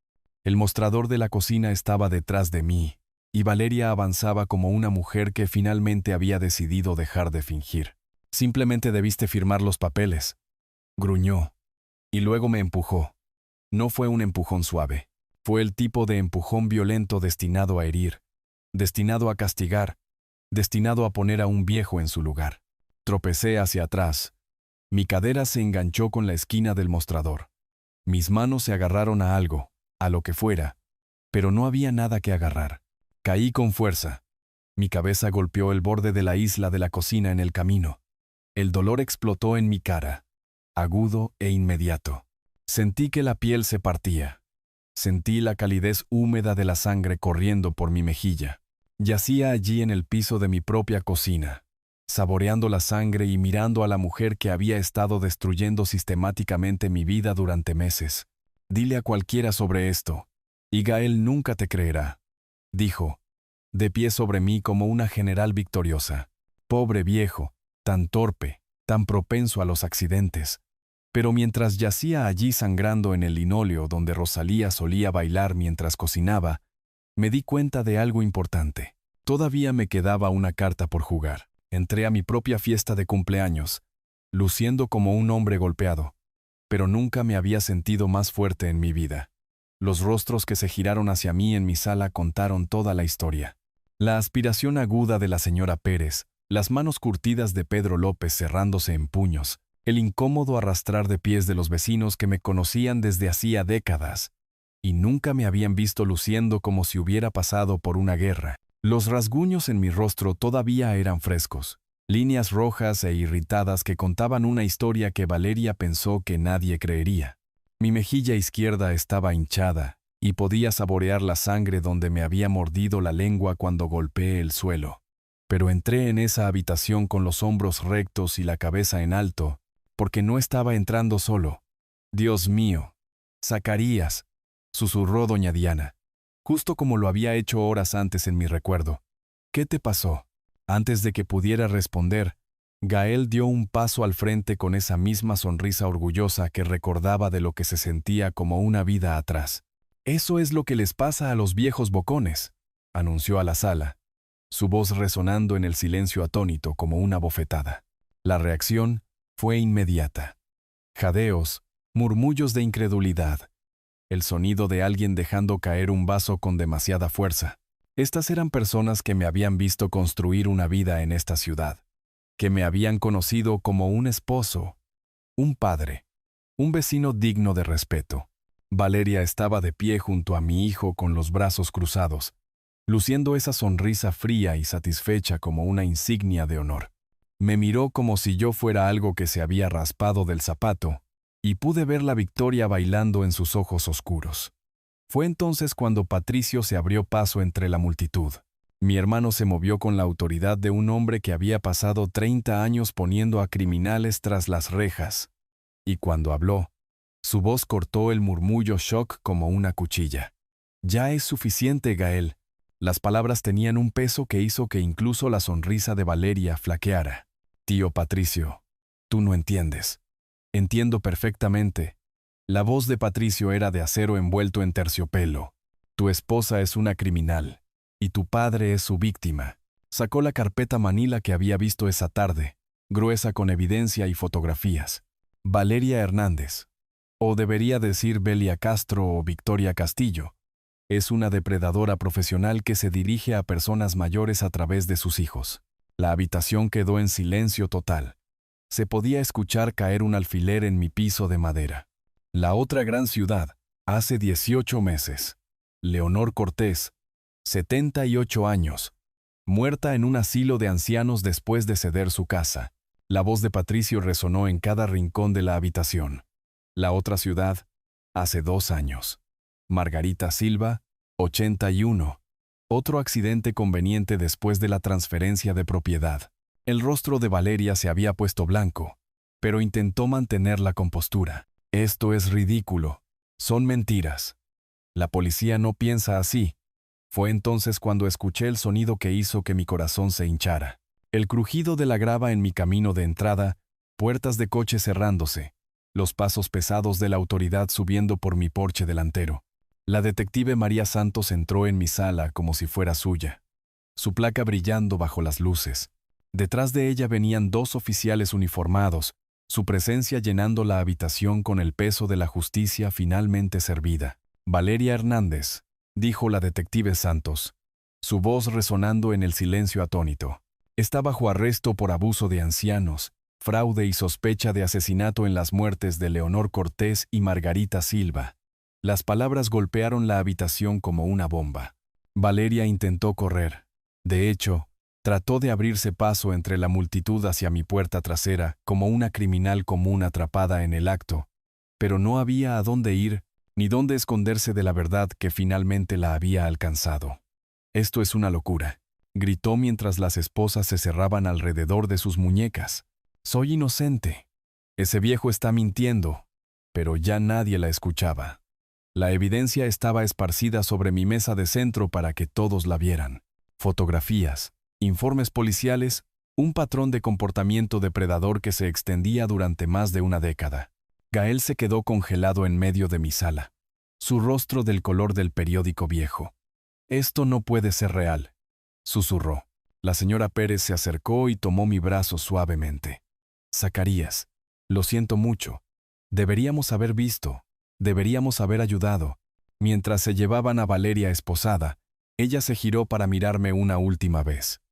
El mostrador de la cocina estaba detrás de mí, y Valeria avanzaba como una mujer que finalmente había decidido dejar de fingir. Simplemente debiste firmar los papeles, gruñó, y luego me empujó. No fue un empujón suave, fue el tipo de empujón violento destinado a herir, destinado a castigar, destinado a poner a un viejo en su lugar. Tropecé hacia atrás. Mi cadera se enganchó con la esquina del mostrador. Mis manos se agarraron a algo, a lo que fuera, pero no había nada que agarrar. Caí con fuerza. Mi cabeza golpeó el borde de la isla de la cocina en el camino. El dolor explotó en mi cara, agudo e inmediato. Sentí que la piel se partía. Sentí la calidez húmeda de la sangre corriendo por mi mejilla. Yacía allí en el piso de mi propia cocina, saboreando la sangre y mirando a la mujer que había estado destruyendo sistemáticamente mi vida durante meses. Dile a cualquiera sobre esto, y Gael nunca te creerá, dijo, de pie sobre mí como una general victoriosa. Pobre viejo, tan torpe, tan propenso a los accidentes. Pero mientras yacía allí sangrando en el linóleo donde Rosalía solía bailar mientras cocinaba, me di cuenta de algo importante. Todavía me quedaba una carta por jugar. Entré a mi propia fiesta de cumpleaños, luciendo como un hombre golpeado, pero nunca me había sentido más fuerte en mi vida. Los rostros que se giraron hacia mí en mi sala contaron toda la historia. La aspiración aguda de la señora Pérez, las manos curtidas de Pedro López cerrándose en puños, el incómodo arrastrar de pies de los vecinos que me conocían desde hacía décadas, y nunca me habían visto luciendo como si hubiera pasado por una guerra. Los rasguños en mi rostro todavía eran frescos, líneas rojas e irritadas que contaban una historia que Valeria pensó que nadie creería. Mi mejilla izquierda estaba hinchada, y podía saborear la sangre donde me había mordido la lengua cuando golpeé el suelo. Pero entré en esa habitación con los hombros rectos y la cabeza en alto, porque no estaba entrando solo. Dios mío, Zacarías, susurró doña Diana, justo como lo había hecho horas antes en mi recuerdo. ¿Qué te pasó? Antes de que pudiera responder, Gael dio un paso al frente con esa misma sonrisa orgullosa que recordaba de lo que se sentía como una vida atrás. Eso es lo que les pasa a los viejos bocones, anunció a la sala, su voz resonando en el silencio atónito como una bofetada. La reacción fue inmediata. Jadeos, murmullos de incredulidad, el sonido de alguien dejando caer un vaso con demasiada fuerza. Estas eran personas que me habían visto construir una vida en esta ciudad, que me habían conocido como un esposo, un padre, un vecino digno de respeto. Valeria estaba de pie junto a mi hijo con los brazos cruzados, luciendo esa sonrisa fría y satisfecha como una insignia de honor. Me miró como si yo fuera algo que se había raspado del zapato, y pude ver la victoria bailando en sus ojos oscuros. Fue entonces cuando Patricio se abrió paso entre la multitud. Mi hermano se movió con la autoridad de un hombre que había pasado 30 años poniendo a criminales tras las rejas. Y cuando habló, su voz cortó el murmullo shock como una cuchilla. Ya es suficiente, Gael. Las palabras tenían un peso que hizo que incluso la sonrisa de Valeria flaqueara. Tío Patricio, tú no entiendes. Entiendo perfectamente. La voz de Patricio era de acero envuelto en terciopelo. Tu esposa es una criminal, y tu padre es su víctima. Sacó la carpeta manila que había visto esa tarde, gruesa con evidencia y fotografías. Valeria Hernández, o debería decir Belia Castro o Victoria Castillo, es una depredadora profesional que se dirige a personas mayores a través de sus hijos. La habitación quedó en silencio total. Se podía escuchar caer un alfiler en mi piso de madera. La otra gran ciudad, hace 18 meses. Leonor Cortés, 78 años, muerta en un asilo de ancianos después de ceder su casa. La voz de Patricio resonó en cada rincón de la habitación. La otra ciudad, hace 2 años. Margarita Silva, 81. Otro accidente conveniente después de la transferencia de propiedad. El rostro de Valeria se había puesto blanco, pero intentó mantener la compostura. Esto es ridículo. Son mentiras. La policía no piensa así. Fue entonces cuando escuché el sonido que hizo que mi corazón se hinchara. El crujido de la grava en mi camino de entrada, puertas de coche cerrándose, los pasos pesados de la autoridad subiendo por mi porche delantero. La detective María Santos entró en mi sala como si fuera suya, su placa brillando bajo las luces. Detrás de ella venían 2 oficiales uniformados, su presencia llenando la habitación con el peso de la justicia finalmente servida. Valeria Hernández, dijo la detective Santos, su voz resonando en el silencio atónito. Está bajo arresto por abuso de ancianos, fraude y sospecha de asesinato en las muertes de Leonor Cortés y Margarita Silva. Las palabras golpearon la habitación como una bomba. Valeria intentó correr. De hecho, trató de abrirse paso entre la multitud hacia mi puerta trasera como una criminal común atrapada en el acto, pero no había a dónde ir ni dónde esconderse de la verdad que finalmente la había alcanzado. Esto es una locura, gritó mientras las esposas se cerraban alrededor de sus muñecas. Soy inocente. Ese viejo está mintiendo, pero ya nadie la escuchaba. La evidencia estaba esparcida sobre mi mesa de centro para que todos la vieran. Fotografías, informes policiales, un patrón de comportamiento depredador que se extendía durante más de una década. Gael se quedó congelado en medio de mi sala, su rostro del color del periódico viejo. Esto no puede ser real, susurró. La señora Pérez se acercó y tomó mi brazo suavemente. Zacarías, lo siento mucho. Deberíamos haber visto, deberíamos haber ayudado. Mientras se llevaban a Valeria esposada, ella se giró para mirarme una última vez.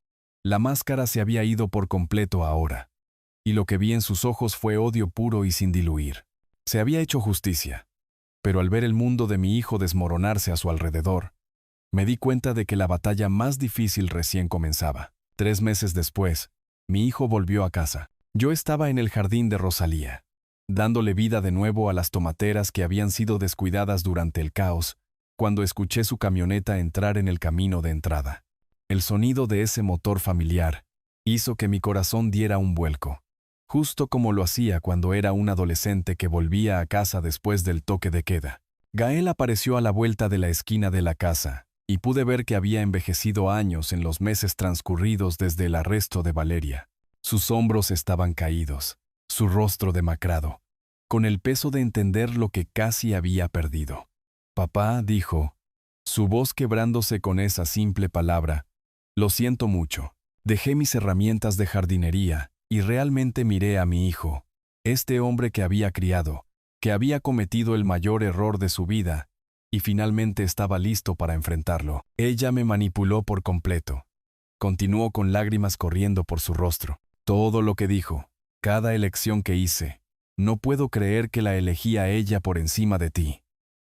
La máscara se había ido por completo ahora, y lo que vi en sus ojos fue odio puro y sin diluir. Se había hecho justicia, pero al ver el mundo de mi hijo desmoronarse a su alrededor, me di cuenta de que la batalla más difícil recién comenzaba. 3 meses después, mi hijo volvió a casa. Yo estaba en el jardín de Rosalía, dándole vida de nuevo a las tomateras que habían sido descuidadas durante el caos, cuando escuché su camioneta entrar en el camino de entrada. El sonido de ese motor familiar hizo que mi corazón diera un vuelco, justo como lo hacía cuando era un adolescente que volvía a casa después del toque de queda. Gael apareció a la vuelta de la esquina de la casa, y pude ver que había envejecido años en los meses transcurridos desde el arresto de Valeria. Sus hombros estaban caídos, su rostro demacrado, con el peso de entender lo que casi había perdido. Papá, dijo, su voz quebrándose con esa simple palabra, lo siento mucho. Dejé mis herramientas de jardinería y realmente miré a mi hijo, este hombre que había criado, que había cometido el mayor error de su vida, y finalmente estaba listo para enfrentarlo. Ella me manipuló por completo. Continuó con lágrimas corriendo por su rostro. Todo lo que dijo, cada elección que hice, no puedo creer que la elegí a ella por encima de ti.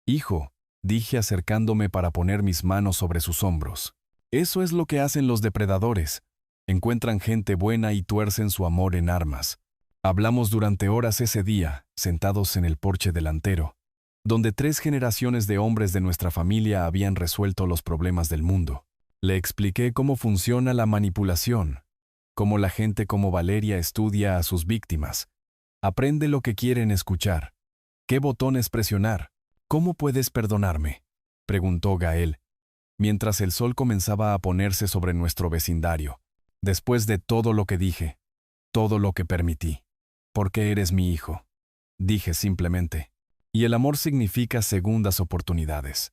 Hijo, dije acercándome para poner mis manos sobre sus hombros. Eso es lo que hacen los depredadores. Encuentran gente buena y tuercen su amor en armas. Hablamos durante horas ese día, sentados en el porche delantero, donde 3 generaciones de hombres de nuestra familia habían resuelto los problemas del mundo. Le expliqué cómo funciona la manipulación, cómo la gente como Valeria estudia a sus víctimas, aprende lo que quieren escuchar, qué botones presionar. ¿Cómo puedes perdonarme?, preguntó Gael, mientras el sol comenzaba a ponerse sobre nuestro vecindario. Después de todo lo que dije, todo lo que permití, porque eres mi hijo, dije simplemente. Y el amor significa segundas oportunidades.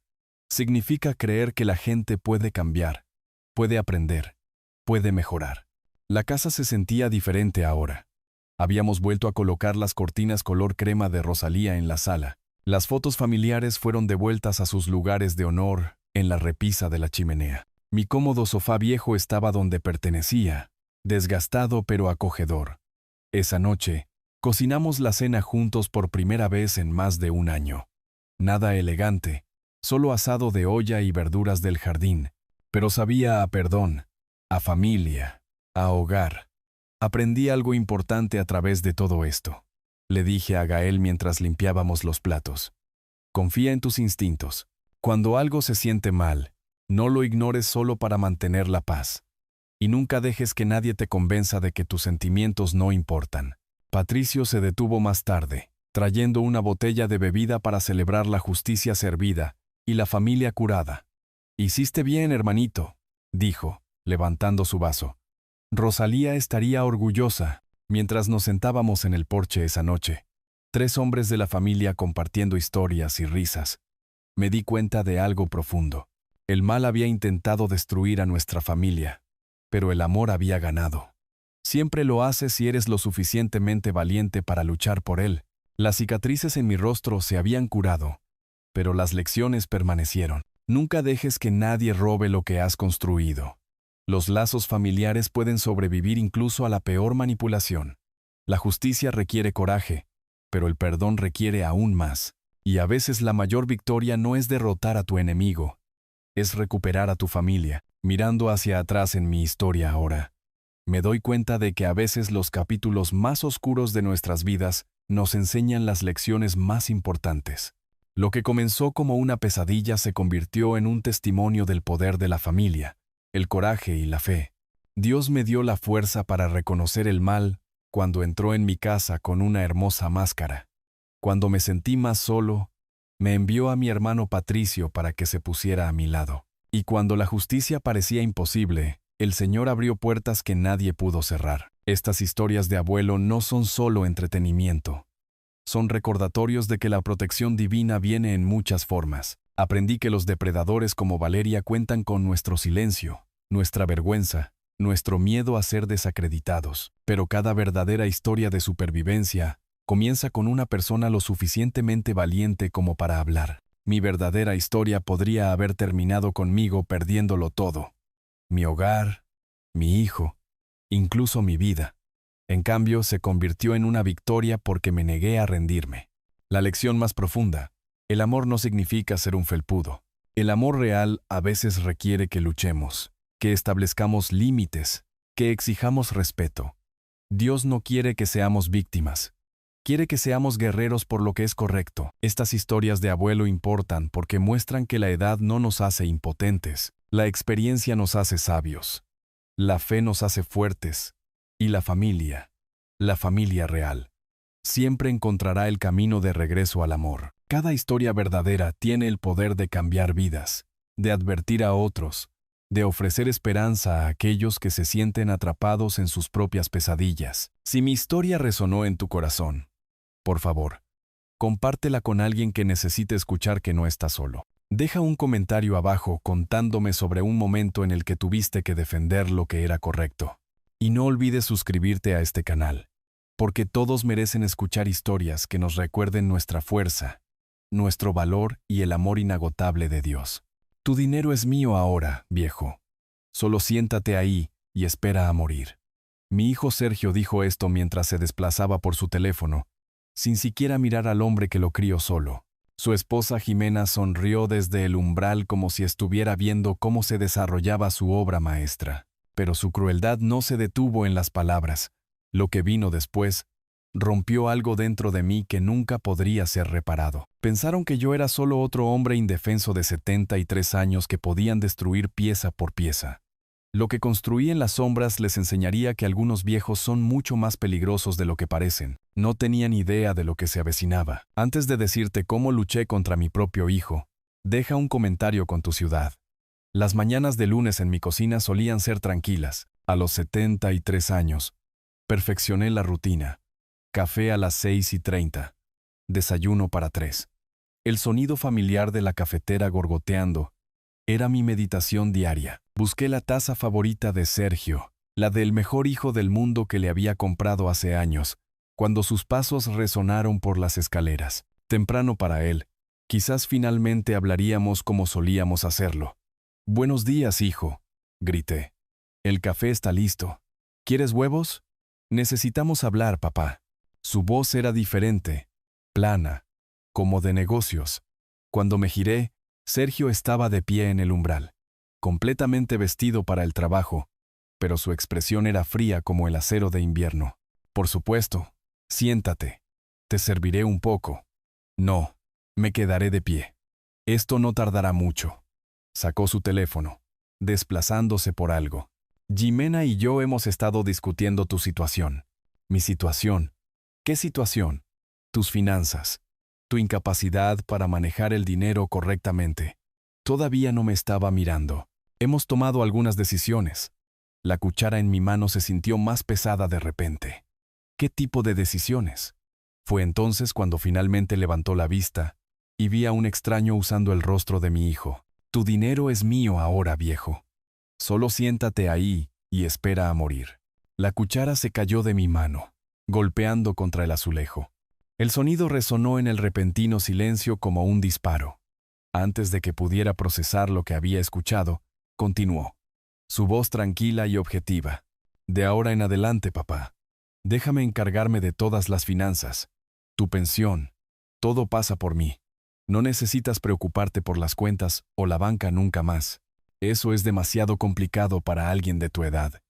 Significa creer que la gente puede cambiar, puede aprender, puede mejorar. La casa se sentía diferente ahora. Habíamos vuelto a colocar las cortinas color crema de Rosalía en la sala. Las fotos familiares fueron devueltas a sus lugares de honor en la repisa de la chimenea. Mi cómodo sofá viejo estaba donde pertenecía, desgastado pero acogedor. Esa noche, cocinamos la cena juntos por primera vez en más de 1 año. Nada elegante, solo asado de olla y verduras del jardín, pero sabía a perdón, a familia, a hogar. Aprendí algo importante a través de todo esto. Le dije a Gael mientras limpiábamos los platos. Confía en tus instintos. Cuando algo se siente mal, no lo ignores solo para mantener la paz. Y nunca dejes que nadie te convenza de que tus sentimientos no importan. Patricio se detuvo más tarde, trayendo una botella de bebida para celebrar la justicia servida y la familia curada. «Hiciste bien, hermanito», dijo, levantando su vaso. «Rosalía estaría orgullosa». Mientras nos sentábamos en el porche esa noche, 3 hombres de la familia compartiendo historias y risas, me di cuenta de algo profundo. El mal había intentado destruir a nuestra familia, pero el amor había ganado. Siempre lo hace si eres lo suficientemente valiente para luchar por él. Las cicatrices en mi rostro se habían curado, pero las lecciones permanecieron. Nunca dejes que nadie robe lo que has construido. Los lazos familiares pueden sobrevivir incluso a la peor manipulación. La justicia requiere coraje, pero el perdón requiere aún más. Y a veces la mayor victoria no es derrotar a tu enemigo, es recuperar a tu familia. Mirando hacia atrás en mi historia ahora, me doy cuenta de que a veces los capítulos más oscuros de nuestras vidas nos enseñan las lecciones más importantes. Lo que comenzó como una pesadilla se convirtió en un testimonio del poder de la familia, el coraje y la fe. Dios me dio la fuerza para reconocer el mal cuando entró en mi casa con una hermosa máscara. Cuando me sentí más solo, me envió a mi hermano Patricio para que se pusiera a mi lado. Y cuando la justicia parecía imposible, el Señor abrió puertas que nadie pudo cerrar. Estas historias de abuelo no son solo entretenimiento. Son recordatorios de que la protección divina viene en muchas formas. Aprendí que los depredadores como Valeria cuentan con nuestro silencio, nuestra vergüenza, nuestro miedo a ser desacreditados. Pero cada verdadera historia de supervivencia comienza con una persona lo suficientemente valiente como para hablar. Mi verdadera historia podría haber terminado conmigo perdiéndolo todo. Mi hogar, mi hijo, incluso mi vida. En cambio, se convirtió en una victoria porque me negué a rendirme. La lección más profunda: el amor no significa ser un felpudo. El amor real a veces requiere que luchemos, que establezcamos límites, que exijamos respeto. Dios no quiere que seamos víctimas. Quiere que seamos guerreros por lo que es correcto. Estas historias de abuelo importan porque muestran que la edad no nos hace impotentes. La experiencia nos hace sabios. La fe nos hace fuertes. Y la familia real, siempre encontrará el camino de regreso al amor. Cada historia verdadera tiene el poder de cambiar vidas, de advertir a otros, de ofrecer esperanza a aquellos que se sienten atrapados en sus propias pesadillas. Si mi historia resonó en tu corazón, por favor, compártela con alguien que necesite escuchar que no está solo. Deja un comentario abajo contándome sobre un momento en el que tuviste que defender lo que era correcto. Y no olvides suscribirte a este canal, porque todos merecen escuchar historias que nos recuerden nuestra fuerza, nuestro valor y el amor inagotable de Dios. Tu dinero es mío ahora, viejo. Solo siéntate ahí y espera a morir. Mi hijo Sergio dijo esto mientras se desplazaba por su teléfono, sin siquiera mirar al hombre que lo crió solo. Su esposa Jimena sonrió desde el umbral como si estuviera viendo cómo se desarrollaba su obra maestra. Pero su crueldad no se detuvo en las palabras. Lo que vino después rompió algo dentro de mí que nunca podría ser reparado. Pensaron que yo era solo otro hombre indefenso de 73 años que podían destruir pieza por pieza. Lo que construí en las sombras les enseñaría que algunos viejos son mucho más peligrosos de lo que parecen. No tenían idea de lo que se avecinaba. Antes de decirte cómo luché contra mi propio hijo, deja un comentario con tu ciudad. Las mañanas de lunes en mi cocina solían ser tranquilas. A los 73 años, perfeccioné la rutina. Café a las 6:30. Desayuno para 3. El sonido familiar de la cafetera gorgoteando era mi meditación diaria. Busqué la taza favorita de Sergio, la del mejor hijo del mundo que le había comprado hace años, cuando sus pasos resonaron por las escaleras. Temprano para él, quizás finalmente hablaríamos como solíamos hacerlo. «Buenos días, hijo», grité. «El café está listo. ¿Quieres huevos?» «Necesitamos hablar, papá». Su voz era diferente, plana, como de negocios. Cuando me giré, Sergio estaba de pie en el umbral, completamente vestido para el trabajo, pero su expresión era fría como el acero de invierno. Por supuesto, siéntate. Te serviré un poco. No, me quedaré de pie. Esto no tardará mucho. Sacó su teléfono, desplazándose por algo. Jimena y yo hemos estado discutiendo tu situación. Mi situación. ¿Qué situación? Tus finanzas. Tu incapacidad para manejar el dinero correctamente. Todavía no me estaba mirando. Hemos tomado algunas decisiones. La cuchara en mi mano se sintió más pesada de repente. ¿Qué tipo de decisiones? Fue entonces cuando finalmente levantó la vista y vi a un extraño usando el rostro de mi hijo. Tu dinero es mío ahora, viejo. Solo siéntate ahí y espera a morir. La cuchara se cayó de mi mano, golpeando contra el azulejo. El sonido resonó en el repentino silencio como un disparo. Antes de que pudiera procesar lo que había escuchado, continuó. Su voz tranquila y objetiva. De ahora en adelante, papá. Déjame encargarme de todas las finanzas. Tu pensión. Todo pasa por mí. No necesitas preocuparte por las cuentas o la banca nunca más. Eso es demasiado complicado para alguien de tu edad.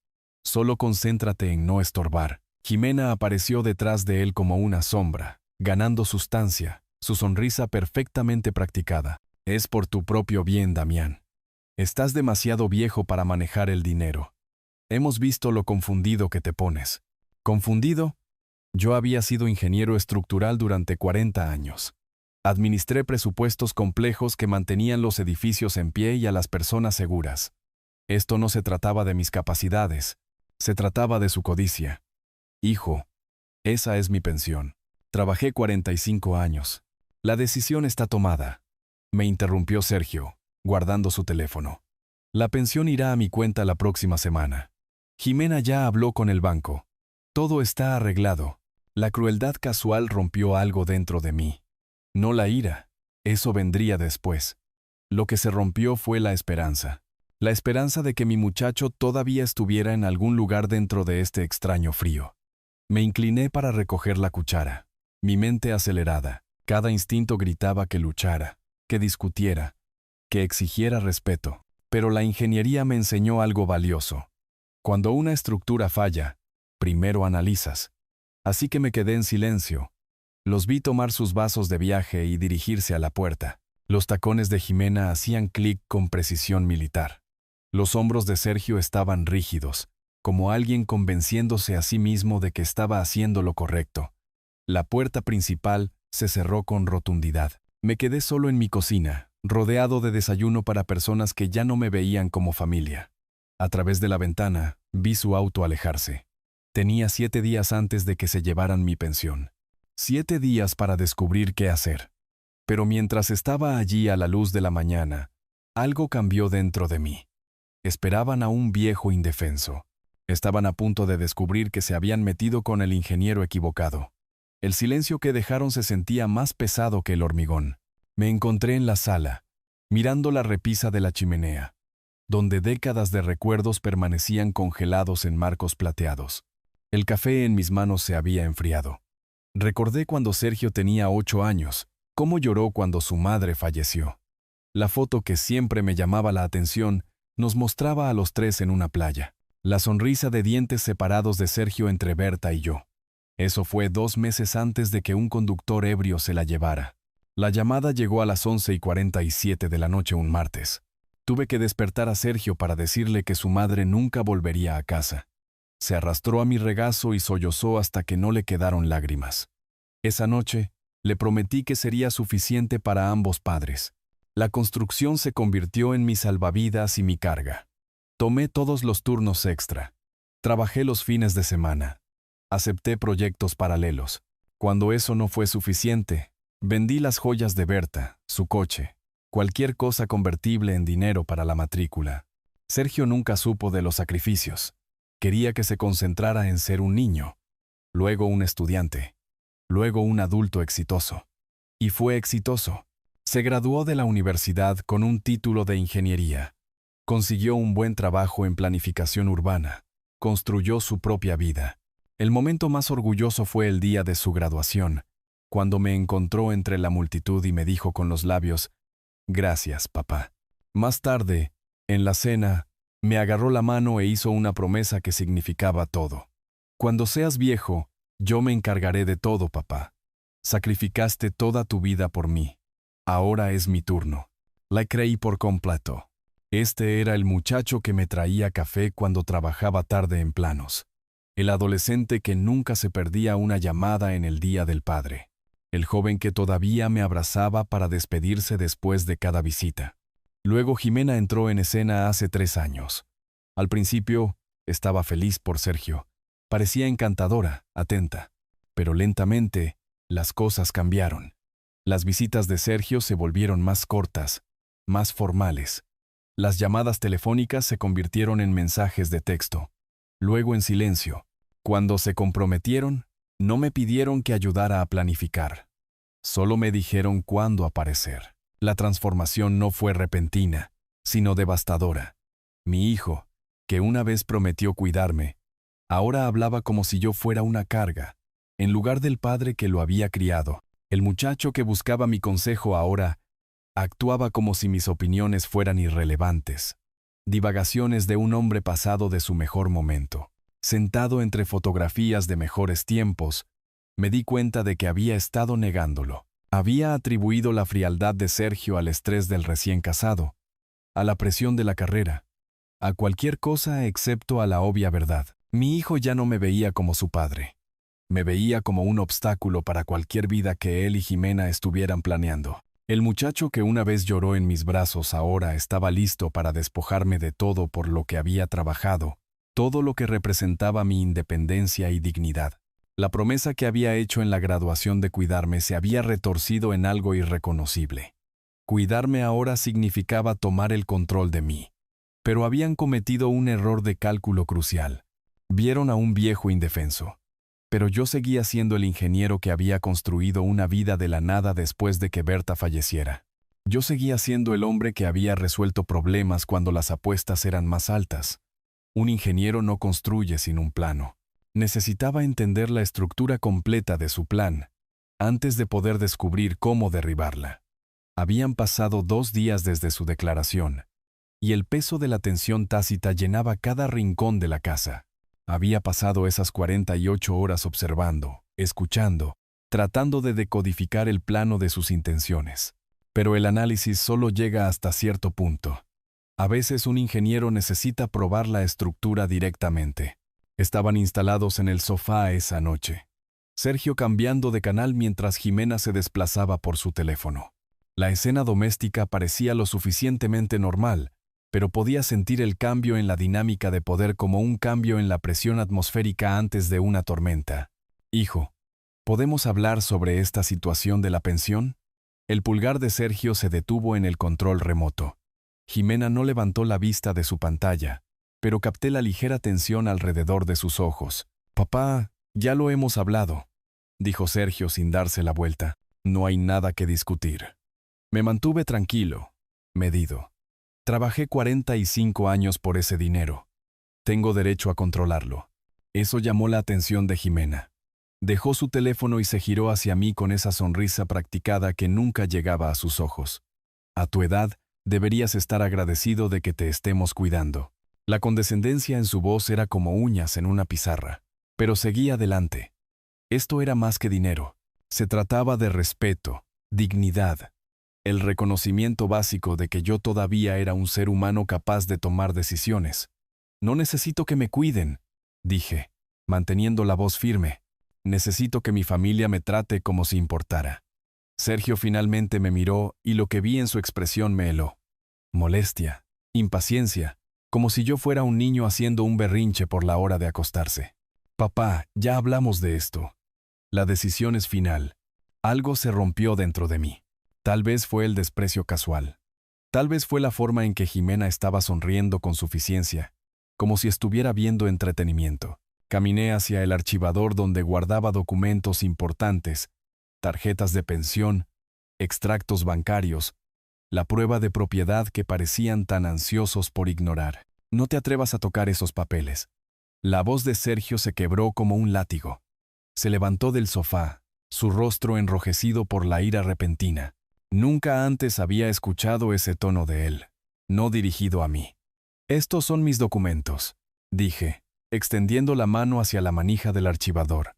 Solo concéntrate en no estorbar. Jimena apareció detrás de él como una sombra, ganando sustancia, su sonrisa perfectamente practicada. Es por tu propio bien, Damián. Estás demasiado viejo para manejar el dinero. Hemos visto lo confundido que te pones. ¿Confundido? Yo había sido ingeniero estructural durante 40 años. Administré presupuestos complejos que mantenían los edificios en pie y a las personas seguras. Esto no se trataba de mis capacidades, se trataba de su codicia. Hijo, esa es mi pensión. Trabajé 45 años. La decisión está tomada. Me interrumpió Sergio, guardando su teléfono. La pensión irá a mi cuenta la próxima semana. Jimena ya habló con el banco. Todo está arreglado. La crueldad casual rompió algo dentro de mí. No la ira. Eso vendría después. Lo que se rompió fue la esperanza. La esperanza de que mi muchacho todavía estuviera en algún lugar dentro de este extraño frío. Me incliné para recoger la cuchara. Mi mente acelerada. Cada instinto gritaba que luchara, que discutiera, que exigiera respeto. Pero la ingeniería me enseñó algo valioso. Cuando una estructura falla, primero analizas. Así que me quedé en silencio. Los vi tomar sus vasos de viaje y dirigirse a la puerta. Los tacones de Jimena hacían clic con precisión militar. Los hombros de Sergio estaban rígidos, como alguien convenciéndose a sí mismo de que estaba haciendo lo correcto. La puerta principal se cerró con rotundidad. Me quedé solo en mi cocina, rodeado de desayuno para personas que ya no me veían como familia. A través de la ventana, vi su auto alejarse. Tenía 7 días antes de que se llevaran mi pensión. 7 días para descubrir qué hacer. Pero mientras estaba allí a la luz de la mañana, algo cambió dentro de mí. Esperaban a un viejo indefenso. Estaban a punto de descubrir que se habían metido con el ingeniero equivocado. El silencio que dejaron se sentía más pesado que el hormigón. Me encontré en la sala, mirando la repisa de la chimenea, donde décadas de recuerdos permanecían congelados en marcos plateados. El café en mis manos se había enfriado. Recordé cuando Sergio tenía 8 años, cómo lloró cuando su madre falleció. La foto que siempre me llamaba la atención nos mostraba a los 3 en una playa. La sonrisa de dientes separados de Sergio entre Berta y yo. Eso fue 2 meses antes de que un conductor ebrio se la llevara. La llamada llegó a las 11:47 de la noche un martes. Tuve que despertar a Sergio para decirle que su madre nunca volvería a casa. Se arrastró a mi regazo y sollozó hasta que no le quedaron lágrimas. Esa noche, le prometí que sería suficiente para ambos padres. La construcción se convirtió en mi salvavidas y mi carga. Tomé todos los turnos extra. Trabajé los fines de semana. Acepté proyectos paralelos. Cuando eso no fue suficiente, vendí las joyas de Berta, su coche, cualquier cosa convertible en dinero para la matrícula. Sergio nunca supo de los sacrificios. Quería que se concentrara en ser un niño, luego un estudiante, luego un adulto exitoso. Y fue exitoso. Se graduó de la universidad con un título de ingeniería. Consiguió un buen trabajo en planificación urbana. Construyó su propia vida. El momento más orgulloso fue el día de su graduación, cuando me encontró entre la multitud y me dijo con los labios, «Gracias, papá». Más tarde, en la cena, Me agarró la mano e hizo una promesa que significaba todo. Cuando seas viejo, yo me encargaré de todo, papá. Sacrificaste toda tu vida por mí. Ahora es mi turno. La creí por completo. Este era el muchacho que me traía café cuando trabajaba tarde en planos. El adolescente que nunca se perdía una llamada en el Día del Padre. El joven que todavía me abrazaba para despedirse después de cada visita. Luego Jimena entró en escena hace 3 años. Al principio, estaba feliz por Sergio. Parecía encantadora, atenta. Pero lentamente, las cosas cambiaron. Las visitas de Sergio se volvieron más cortas, más formales. Las llamadas telefónicas se convirtieron en mensajes de texto, luego en silencio. Cuando se comprometieron, no me pidieron que ayudara a planificar. Solo me dijeron cuándo aparecer. La transformación no fue repentina, sino devastadora. Mi hijo, que una vez prometió cuidarme, ahora hablaba como si yo fuera una carga, en lugar del padre que lo había criado. El muchacho que buscaba mi consejo ahora actuaba como si mis opiniones fueran irrelevantes. Divagaciones de un hombre pasado de su mejor momento. Sentado entre fotografías de mejores tiempos, me di cuenta de que había estado negándolo. Había atribuido la frialdad de Sergio al estrés del recién casado, a la presión de la carrera, a cualquier cosa excepto a la obvia verdad. Mi hijo ya no me veía como su padre. Me veía como un obstáculo para cualquier vida que él y Jimena estuvieran planeando. El muchacho que una vez lloró en mis brazos ahora estaba listo para despojarme de todo por lo que había trabajado, todo lo que representaba mi independencia y dignidad. La promesa que había hecho en la graduación de cuidarme se había retorcido en algo irreconocible. Cuidarme ahora significaba tomar el control de mí. Pero habían cometido un error de cálculo crucial. Vieron a un viejo indefenso. Pero yo seguía siendo el ingeniero que había construido una vida de la nada después de que Berta falleciera. Yo seguía siendo el hombre que había resuelto problemas cuando las apuestas eran más altas. Un ingeniero no construye sin un plano. Necesitaba entender la estructura completa de su plan, antes de poder descubrir cómo derribarla. Habían pasado 2 días desde su declaración, y el peso de la tensión tácita llenaba cada rincón de la casa. Había pasado esas 48 horas observando, escuchando, tratando de decodificar el plano de sus intenciones. Pero el análisis solo llega hasta cierto punto. A veces un ingeniero necesita probar la estructura directamente. Estaban instalados en el sofá esa noche. Sergio cambiando de canal mientras Jimena se desplazaba por su teléfono. La escena doméstica parecía lo suficientemente normal, pero podía sentir el cambio en la dinámica de poder como un cambio en la presión atmosférica antes de una tormenta. Hijo, ¿podemos hablar sobre esta situación de la pensión? El pulgar de Sergio se detuvo en el control remoto. Jimena no levantó la vista de su pantalla, pero capté la ligera tensión alrededor de sus ojos. Papá, ya lo hemos hablado, dijo Sergio sin darse la vuelta. No hay nada que discutir. Me mantuve tranquilo, medido. Trabajé 45 años por ese dinero. Tengo derecho a controlarlo. Eso llamó la atención de Jimena. Dejó su teléfono y se giró hacia mí con esa sonrisa practicada que nunca llegaba a sus ojos. A tu edad, deberías estar agradecido de que te estemos cuidando. La condescendencia en su voz era como uñas en una pizarra. Pero seguí adelante. Esto era más que dinero. Se trataba de respeto, dignidad. El reconocimiento básico de que yo todavía era un ser humano capaz de tomar decisiones. No necesito que me cuiden, dije, manteniendo la voz firme. Necesito que mi familia me trate como si importara. Sergio finalmente me miró y lo que vi en su expresión me heló. Molestia, impaciencia, como si yo fuera un niño haciendo un berrinche por la hora de acostarse. Papá, ya hablamos de esto. La decisión es final. Algo se rompió dentro de mí. Tal vez fue el desprecio casual. Tal vez fue la forma en que Jimena estaba sonriendo con suficiencia, como si estuviera viendo entretenimiento. Caminé hacia el archivador donde guardaba documentos importantes, tarjetas de pensión, extractos bancarios, la prueba de propiedad que parecían tan ansiosos por ignorar. No te atrevas a tocar esos papeles. La voz de Sergio se quebró como un látigo. Se levantó del sofá, su rostro enrojecido por la ira repentina. Nunca antes había escuchado ese tono de él, no dirigido a mí. Estos son mis documentos, dije, extendiendo la mano hacia la manija del archivador.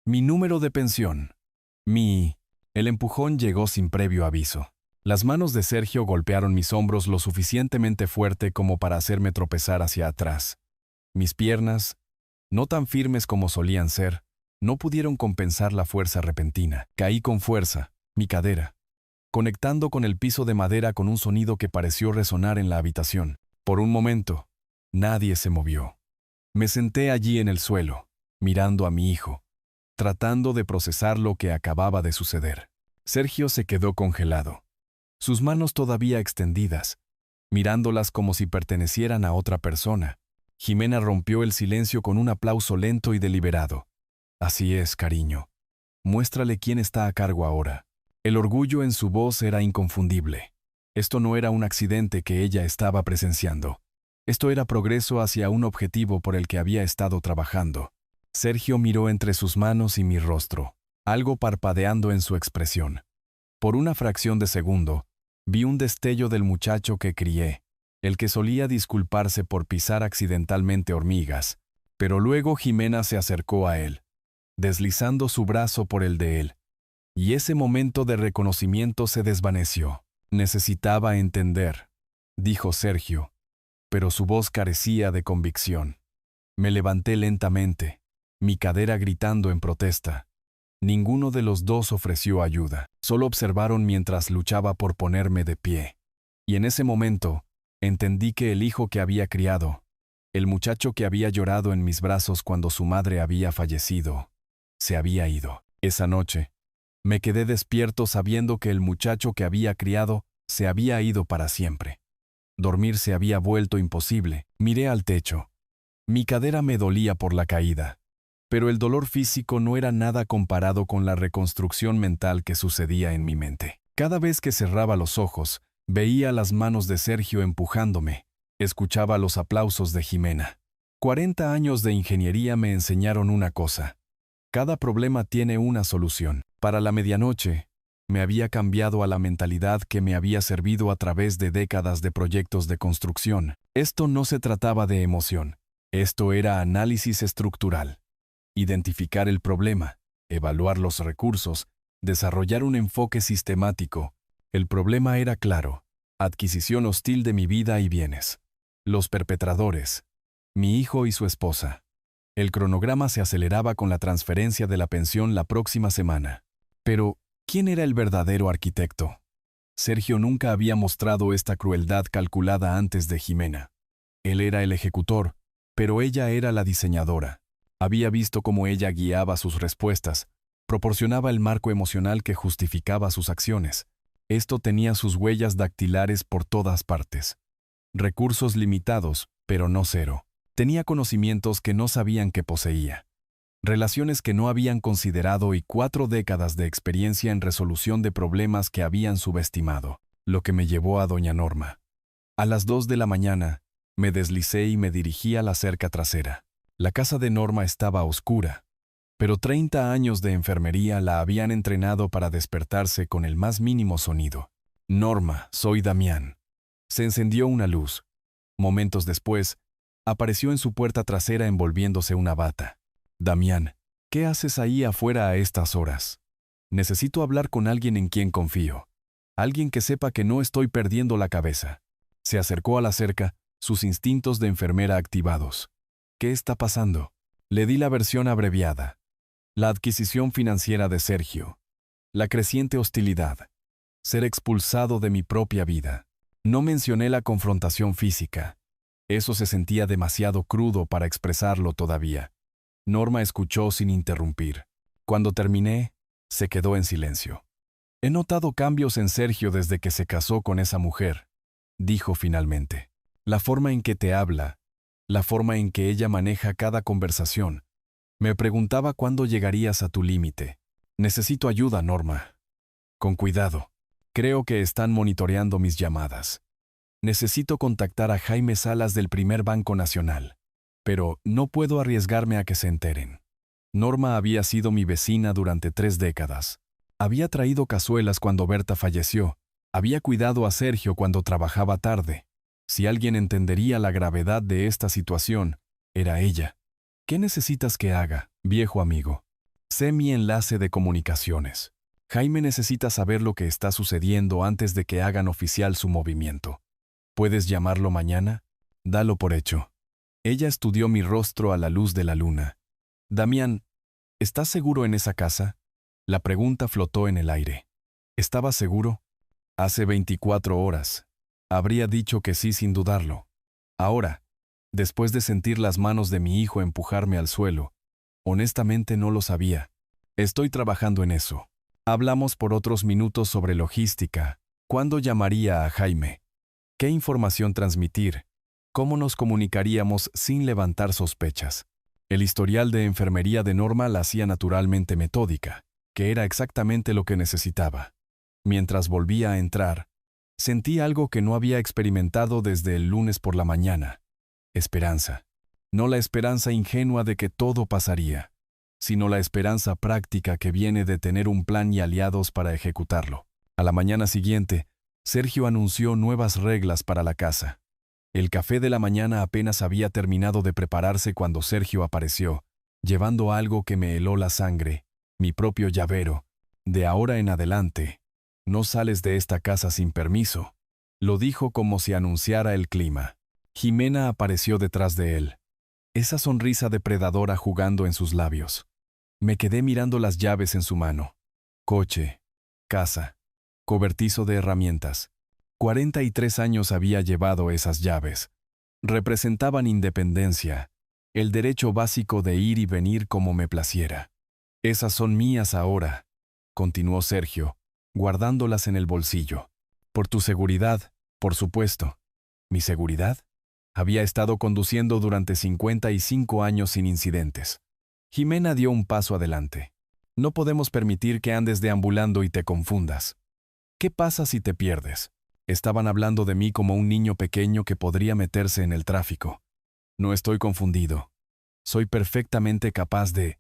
Mi número de pensión. El empujón llegó sin previo aviso. Las manos de Sergio golpearon mis hombros lo suficientemente fuerte como para hacerme tropezar hacia atrás. Mis piernas, no tan firmes como solían ser, no pudieron compensar la fuerza repentina. Caí con fuerza, mi cadera, conectando con el piso de madera con un sonido que pareció resonar en la habitación. Por un momento, nadie se movió. Me senté allí en el suelo, mirando a mi hijo, tratando de procesar lo que acababa de suceder. Sergio se quedó congelado, sus manos todavía extendidas, mirándolas como si pertenecieran a otra persona. Jimena rompió el silencio con un aplauso lento y deliberado. Así es, cariño. Muéstrale quién está a cargo ahora. El orgullo en su voz era inconfundible. Esto no era un accidente que ella estaba presenciando. Esto era progreso hacia un objetivo por el que había estado trabajando. Sergio miró entre sus manos y mi rostro, algo parpadeando en su expresión. Por una fracción de segundo, vi un destello del muchacho que crié, el que solía disculparse por pisar accidentalmente hormigas, pero luego Jimena se acercó a él, deslizando su brazo por el de él, y ese momento de reconocimiento se desvaneció. Necesitaba entender, dijo Sergio, pero su voz carecía de convicción. Me levanté lentamente, mi cadera gritando en protesta. Ninguno de los dos ofreció ayuda, solo observaron mientras luchaba por ponerme de pie. Y en ese momento, entendí que el hijo que había criado, el muchacho que había llorado en mis brazos cuando su madre había fallecido, se había ido. Esa noche, me quedé despierto sabiendo que el muchacho que había criado se había ido para siempre. Dormir se había vuelto imposible. Miré al techo. Mi cadera me dolía por la caída, pero el dolor físico no era nada comparado con la reconstrucción mental que sucedía en mi mente. Cada vez que cerraba los ojos, veía las manos de Sergio empujándome, escuchaba los aplausos de Jimena. 40 años de ingeniería me enseñaron una cosa. Cada problema tiene una solución. Para la medianoche, me había cambiado a la mentalidad que me había servido a través de décadas de proyectos de construcción. Esto no se trataba de emoción. Esto era análisis estructural. Identificar el problema, evaluar los recursos, desarrollar un enfoque sistemático. El problema era claro: adquisición hostil de mi vida y bienes. Los perpetradores, mi hijo y su esposa. El cronograma se aceleraba con la transferencia de la pensión la próxima semana. Pero, ¿quién era el verdadero arquitecto? Sergio nunca había mostrado esta crueldad calculada antes de Jimena. Él era el ejecutor, pero ella era la diseñadora. Había visto cómo ella guiaba sus respuestas, proporcionaba el marco emocional que justificaba sus acciones. Esto tenía sus huellas dactilares por todas partes. Recursos limitados, pero no cero. Tenía conocimientos que no sabían que poseía. Relaciones que no habían considerado y 4 décadas de experiencia en resolución de problemas que habían subestimado, lo que me llevó a doña Norma. A las 2 de la mañana, me deslicé y me dirigí a la cerca trasera. La casa de Norma estaba oscura, pero 30 años de enfermería la habían entrenado para despertarse con el más mínimo sonido. Norma, soy Damián. Se encendió una luz. Momentos después, apareció en su puerta trasera envolviéndose una bata. Damián, ¿qué haces ahí afuera a estas horas? Necesito hablar con alguien en quien confío. Alguien que sepa que no estoy perdiendo la cabeza. Se acercó a la cerca, sus instintos de enfermera activados. ¿Qué está pasando? Le di la versión abreviada. La adquisición financiera de Sergio. La creciente hostilidad. Ser expulsado de mi propia vida. No mencioné la confrontación física. Eso se sentía demasiado crudo para expresarlo todavía. Norma escuchó sin interrumpir. Cuando terminé, se quedó en silencio. He notado cambios en Sergio desde que se casó con esa mujer, dijo finalmente. La forma en que te habla, la forma en que ella maneja cada conversación. Me preguntaba cuándo llegarías a tu límite. Necesito ayuda, Norma. Con cuidado. Creo que están monitoreando mis llamadas. Necesito contactar a Jaime Salas del Primer Banco Nacional. Pero no puedo arriesgarme a que se enteren. Norma había sido mi vecina durante 3 décadas. Había traído cazuelas cuando Berta falleció. Había cuidado a Sergio cuando trabajaba tarde. Si alguien entendería la gravedad de esta situación, era ella. ¿Qué necesitas que haga, viejo amigo? Sé mi enlace de comunicaciones. Jaime necesita saber lo que está sucediendo antes de que hagan oficial su movimiento. ¿Puedes llamarlo mañana? Dalo por hecho. Ella estudió mi rostro a la luz de la luna. Damián, ¿estás seguro en esa casa? La pregunta flotó en el aire. ¿Estaba seguro? Hace 24 horas. Habría dicho que sí sin dudarlo. Ahora, después de sentir las manos de mi hijo empujarme al suelo, honestamente no lo sabía. Estoy trabajando en eso. Hablamos por otros minutos sobre logística. ¿Cuándo llamaría a Jaime? ¿Qué información transmitir? ¿Cómo nos comunicaríamos sin levantar sospechas? El historial de enfermería de Norma la hacía naturalmente metódica, que era exactamente lo que necesitaba. Mientras volvía a entrar, sentí algo que no había experimentado desde el lunes por la mañana. Esperanza. No la esperanza ingenua de que todo pasaría, sino la esperanza práctica que viene de tener un plan y aliados para ejecutarlo. A la mañana siguiente, Sergio anunció nuevas reglas para la casa. El café de la mañana apenas había terminado de prepararse cuando Sergio apareció, llevando algo que me heló la sangre, mi propio llavero. De ahora en adelante, no sales de esta casa sin permiso, lo dijo como si anunciara el clima. Jimena apareció detrás de él, esa sonrisa depredadora jugando en sus labios. Me quedé mirando las llaves en su mano. Coche, casa, cobertizo de herramientas. 43 años había llevado esas llaves. Representaban independencia, el derecho básico de ir y venir como me placiera. Esas son mías ahora, continuó Sergio, guardándolas en el bolsillo. Por tu seguridad, por supuesto. ¿Mi seguridad? Había estado conduciendo durante 55 años sin incidentes. Jimena dio un paso adelante. No podemos permitir que andes deambulando y te confundas. ¿Qué pasa si te pierdes? Estaban hablando de mí como un niño pequeño que podría meterse en el tráfico. No estoy confundido. Soy perfectamente capaz de...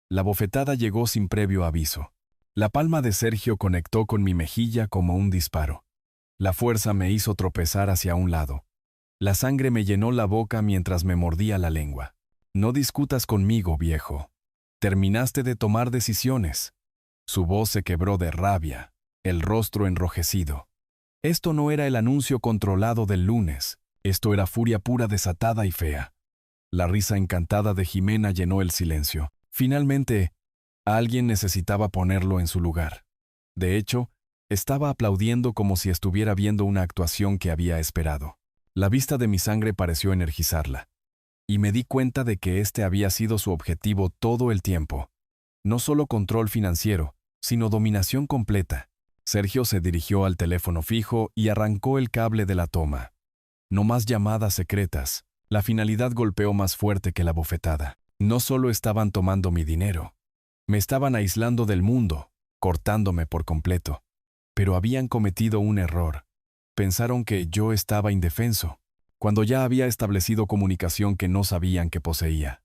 La bofetada llegó sin previo aviso. La palma de Sergio conectó con mi mejilla como un disparo. La fuerza me hizo tropezar hacia un lado. La sangre me llenó la boca mientras me mordía la lengua. No discutas conmigo, viejo. Terminaste de tomar decisiones. Su voz se quebró de rabia, el rostro enrojecido. Esto no era el anuncio controlado del lunes. Esto era furia pura desatada y fea. La risa encantada de Jimena llenó el silencio. Finalmente, alguien necesitaba ponerlo en su lugar. De hecho, estaba aplaudiendo como si estuviera viendo una actuación que había esperado. La vista de mi sangre pareció energizarla. Y me di cuenta de que este había sido su objetivo todo el tiempo. No solo control financiero, sino dominación completa. Sergio se dirigió al teléfono fijo y arrancó el cable de la toma. No más llamadas secretas. La finalidad golpeó más fuerte que la bofetada. No solo estaban tomando mi dinero. Me estaban aislando del mundo, cortándome por completo. Pero habían cometido un error. Pensaron que yo estaba indefenso, cuando ya había establecido comunicación que no sabían que poseía.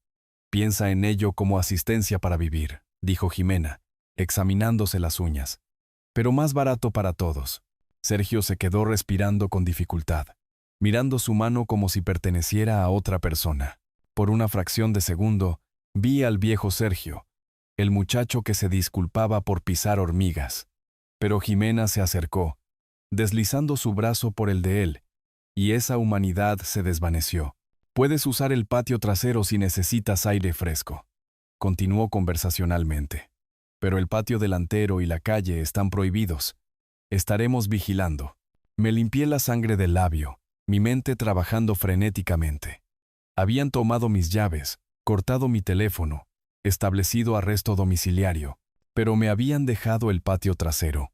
Piensa en ello como asistencia para vivir, dijo Jimena, examinándose las uñas. Pero más barato para todos. Sergio se quedó respirando con dificultad, mirando su mano como si perteneciera a otra persona. Por una fracción de segundo, vi al viejo Sergio, el muchacho que se disculpaba por pisar hormigas. Pero Jimena se acercó, deslizando su brazo por el de él, y esa humanidad se desvaneció. Puedes usar el patio trasero si necesitas aire fresco, continuó conversacionalmente. Pero el patio delantero y la calle están prohibidos. Estaremos vigilando. Me limpié la sangre del labio, mi mente trabajando frenéticamente. Habían tomado mis llaves, cortado mi teléfono, establecido arresto domiciliario, pero me habían dejado el patio trasero,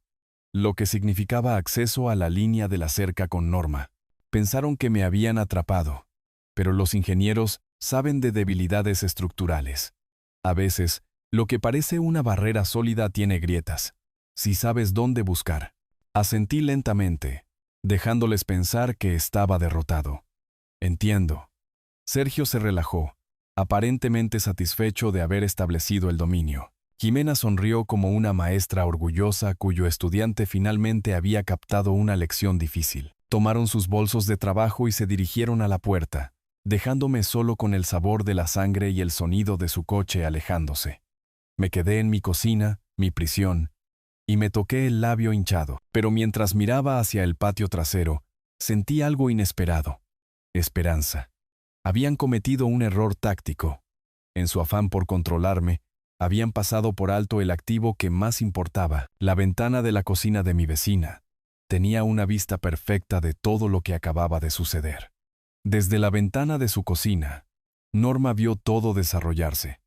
lo que significaba acceso a la línea de la cerca con Norma. Pensaron que me habían atrapado, pero los ingenieros saben de debilidades estructurales. A veces, lo que parece una barrera sólida tiene grietas, si sabes dónde buscar. Asentí lentamente, dejándoles pensar que estaba derrotado. Entiendo. Sergio se relajó, aparentemente satisfecho de haber establecido el dominio. Jimena sonrió como una maestra orgullosa cuyo estudiante finalmente había captado una lección difícil. Tomaron sus bolsos de trabajo y se dirigieron a la puerta, dejándome solo con el sabor de la sangre y el sonido de su coche alejándose. Me quedé en mi cocina, mi prisión, y me toqué el labio hinchado, pero mientras miraba hacia el patio trasero, sentí algo inesperado. Esperanza. Habían cometido un error táctico. En su afán por controlarme, habían pasado por alto el activo que más importaba, la ventana de la cocina de mi vecina. Tenía una vista perfecta de todo lo que acababa de suceder. Desde la ventana de su cocina, Norma vio todo desarrollarse.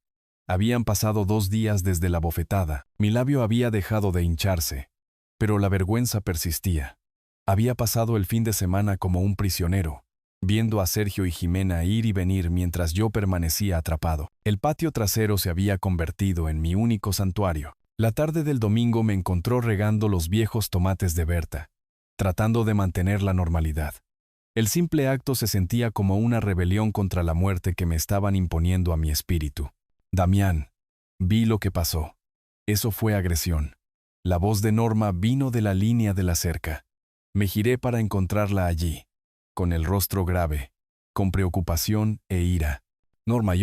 Habían pasado 2 días desde la bofetada, mi labio había dejado de hincharse, pero la vergüenza persistía. Había pasado el fin de semana como un prisionero, viendo a Sergio y Jimena ir y venir mientras yo permanecía atrapado. El patio trasero se había convertido en mi único santuario. La tarde del domingo me encontró regando los viejos tomates de Berta, tratando de mantener la normalidad. El simple acto se sentía como una rebelión contra la muerte que me estaban imponiendo a mi espíritu. Damián, vi lo que pasó. Eso fue agresión. La voz de Norma vino de la línea de la cerca. Me giré para encontrarla allí, con el rostro grave, con preocupación e ira. Norma,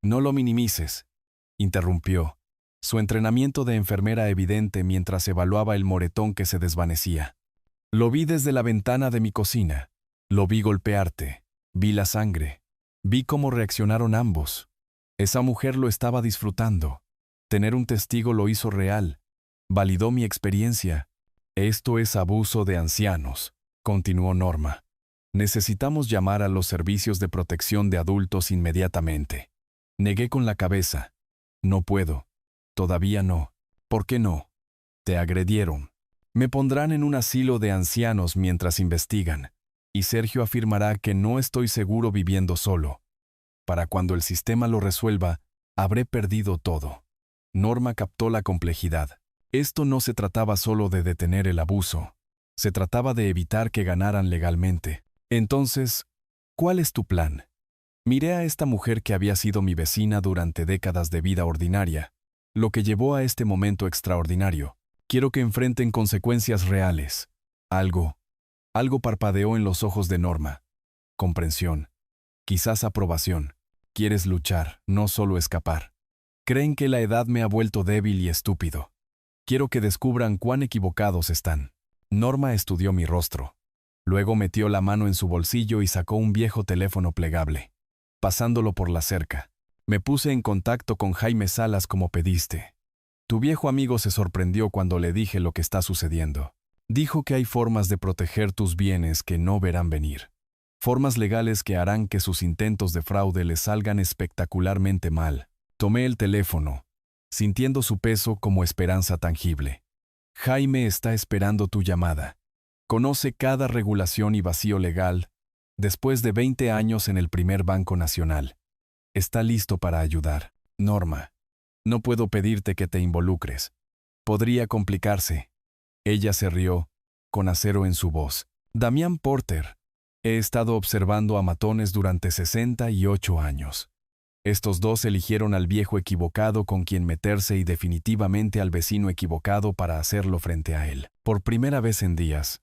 no lo minimices, interrumpió, su entrenamiento de enfermera evidente mientras evaluaba el moretón que se desvanecía. Lo vi desde la ventana de mi cocina. Lo vi golpearte. Vi la sangre. Vi cómo reaccionaron ambos. Esa mujer lo estaba disfrutando. Tener un testigo lo hizo real. Validó mi experiencia. Esto es abuso de ancianos, continuó Norma. Necesitamos llamar a los servicios de protección de adultos inmediatamente. Negué con la cabeza. No puedo. Todavía no. ¿Por qué no? Te agredieron. Me pondrán en un asilo de ancianos mientras investigan, y Sergio afirmará que no estoy seguro viviendo solo. Para cuando el sistema lo resuelva, habré perdido todo. Norma captó la complejidad. Esto no se trataba solo de detener el abuso. Se trataba de evitar que ganaran legalmente. Entonces, ¿cuál es tu plan? Miré a esta mujer que había sido mi vecina durante décadas de vida ordinaria, lo que llevó a este momento extraordinario. Quiero que enfrenten consecuencias reales. Algo parpadeó en los ojos de Norma. Comprensión. Quizás aprobación. Quieres luchar, no solo escapar. Creen que la edad me ha vuelto débil y estúpido. Quiero que descubran cuán equivocados están. Norma estudió mi rostro. Luego metió la mano en su bolsillo y sacó un viejo teléfono plegable. Pasándolo por la cerca, me puse en contacto con Jaime Salas como pediste. Tu viejo amigo se sorprendió cuando le dije lo que está sucediendo. Dijo que hay formas de proteger tus bienes que no verán venir. Formas legales que harán que sus intentos de fraude les salgan espectacularmente mal. Tomé el teléfono, sintiendo su peso como esperanza tangible. Jaime está esperando tu llamada. Conoce cada regulación y vacío legal, después de 20 años en el primer Banco Nacional. Está listo para ayudar. Norma, no puedo pedirte que te involucres. Podría complicarse. Ella se rió, con acero en su voz. Damián Porter. He estado observando a matones durante 68 años. Estos dos eligieron al viejo equivocado con quien meterse y definitivamente al vecino equivocado para hacerlo frente a él. Por primera vez en días,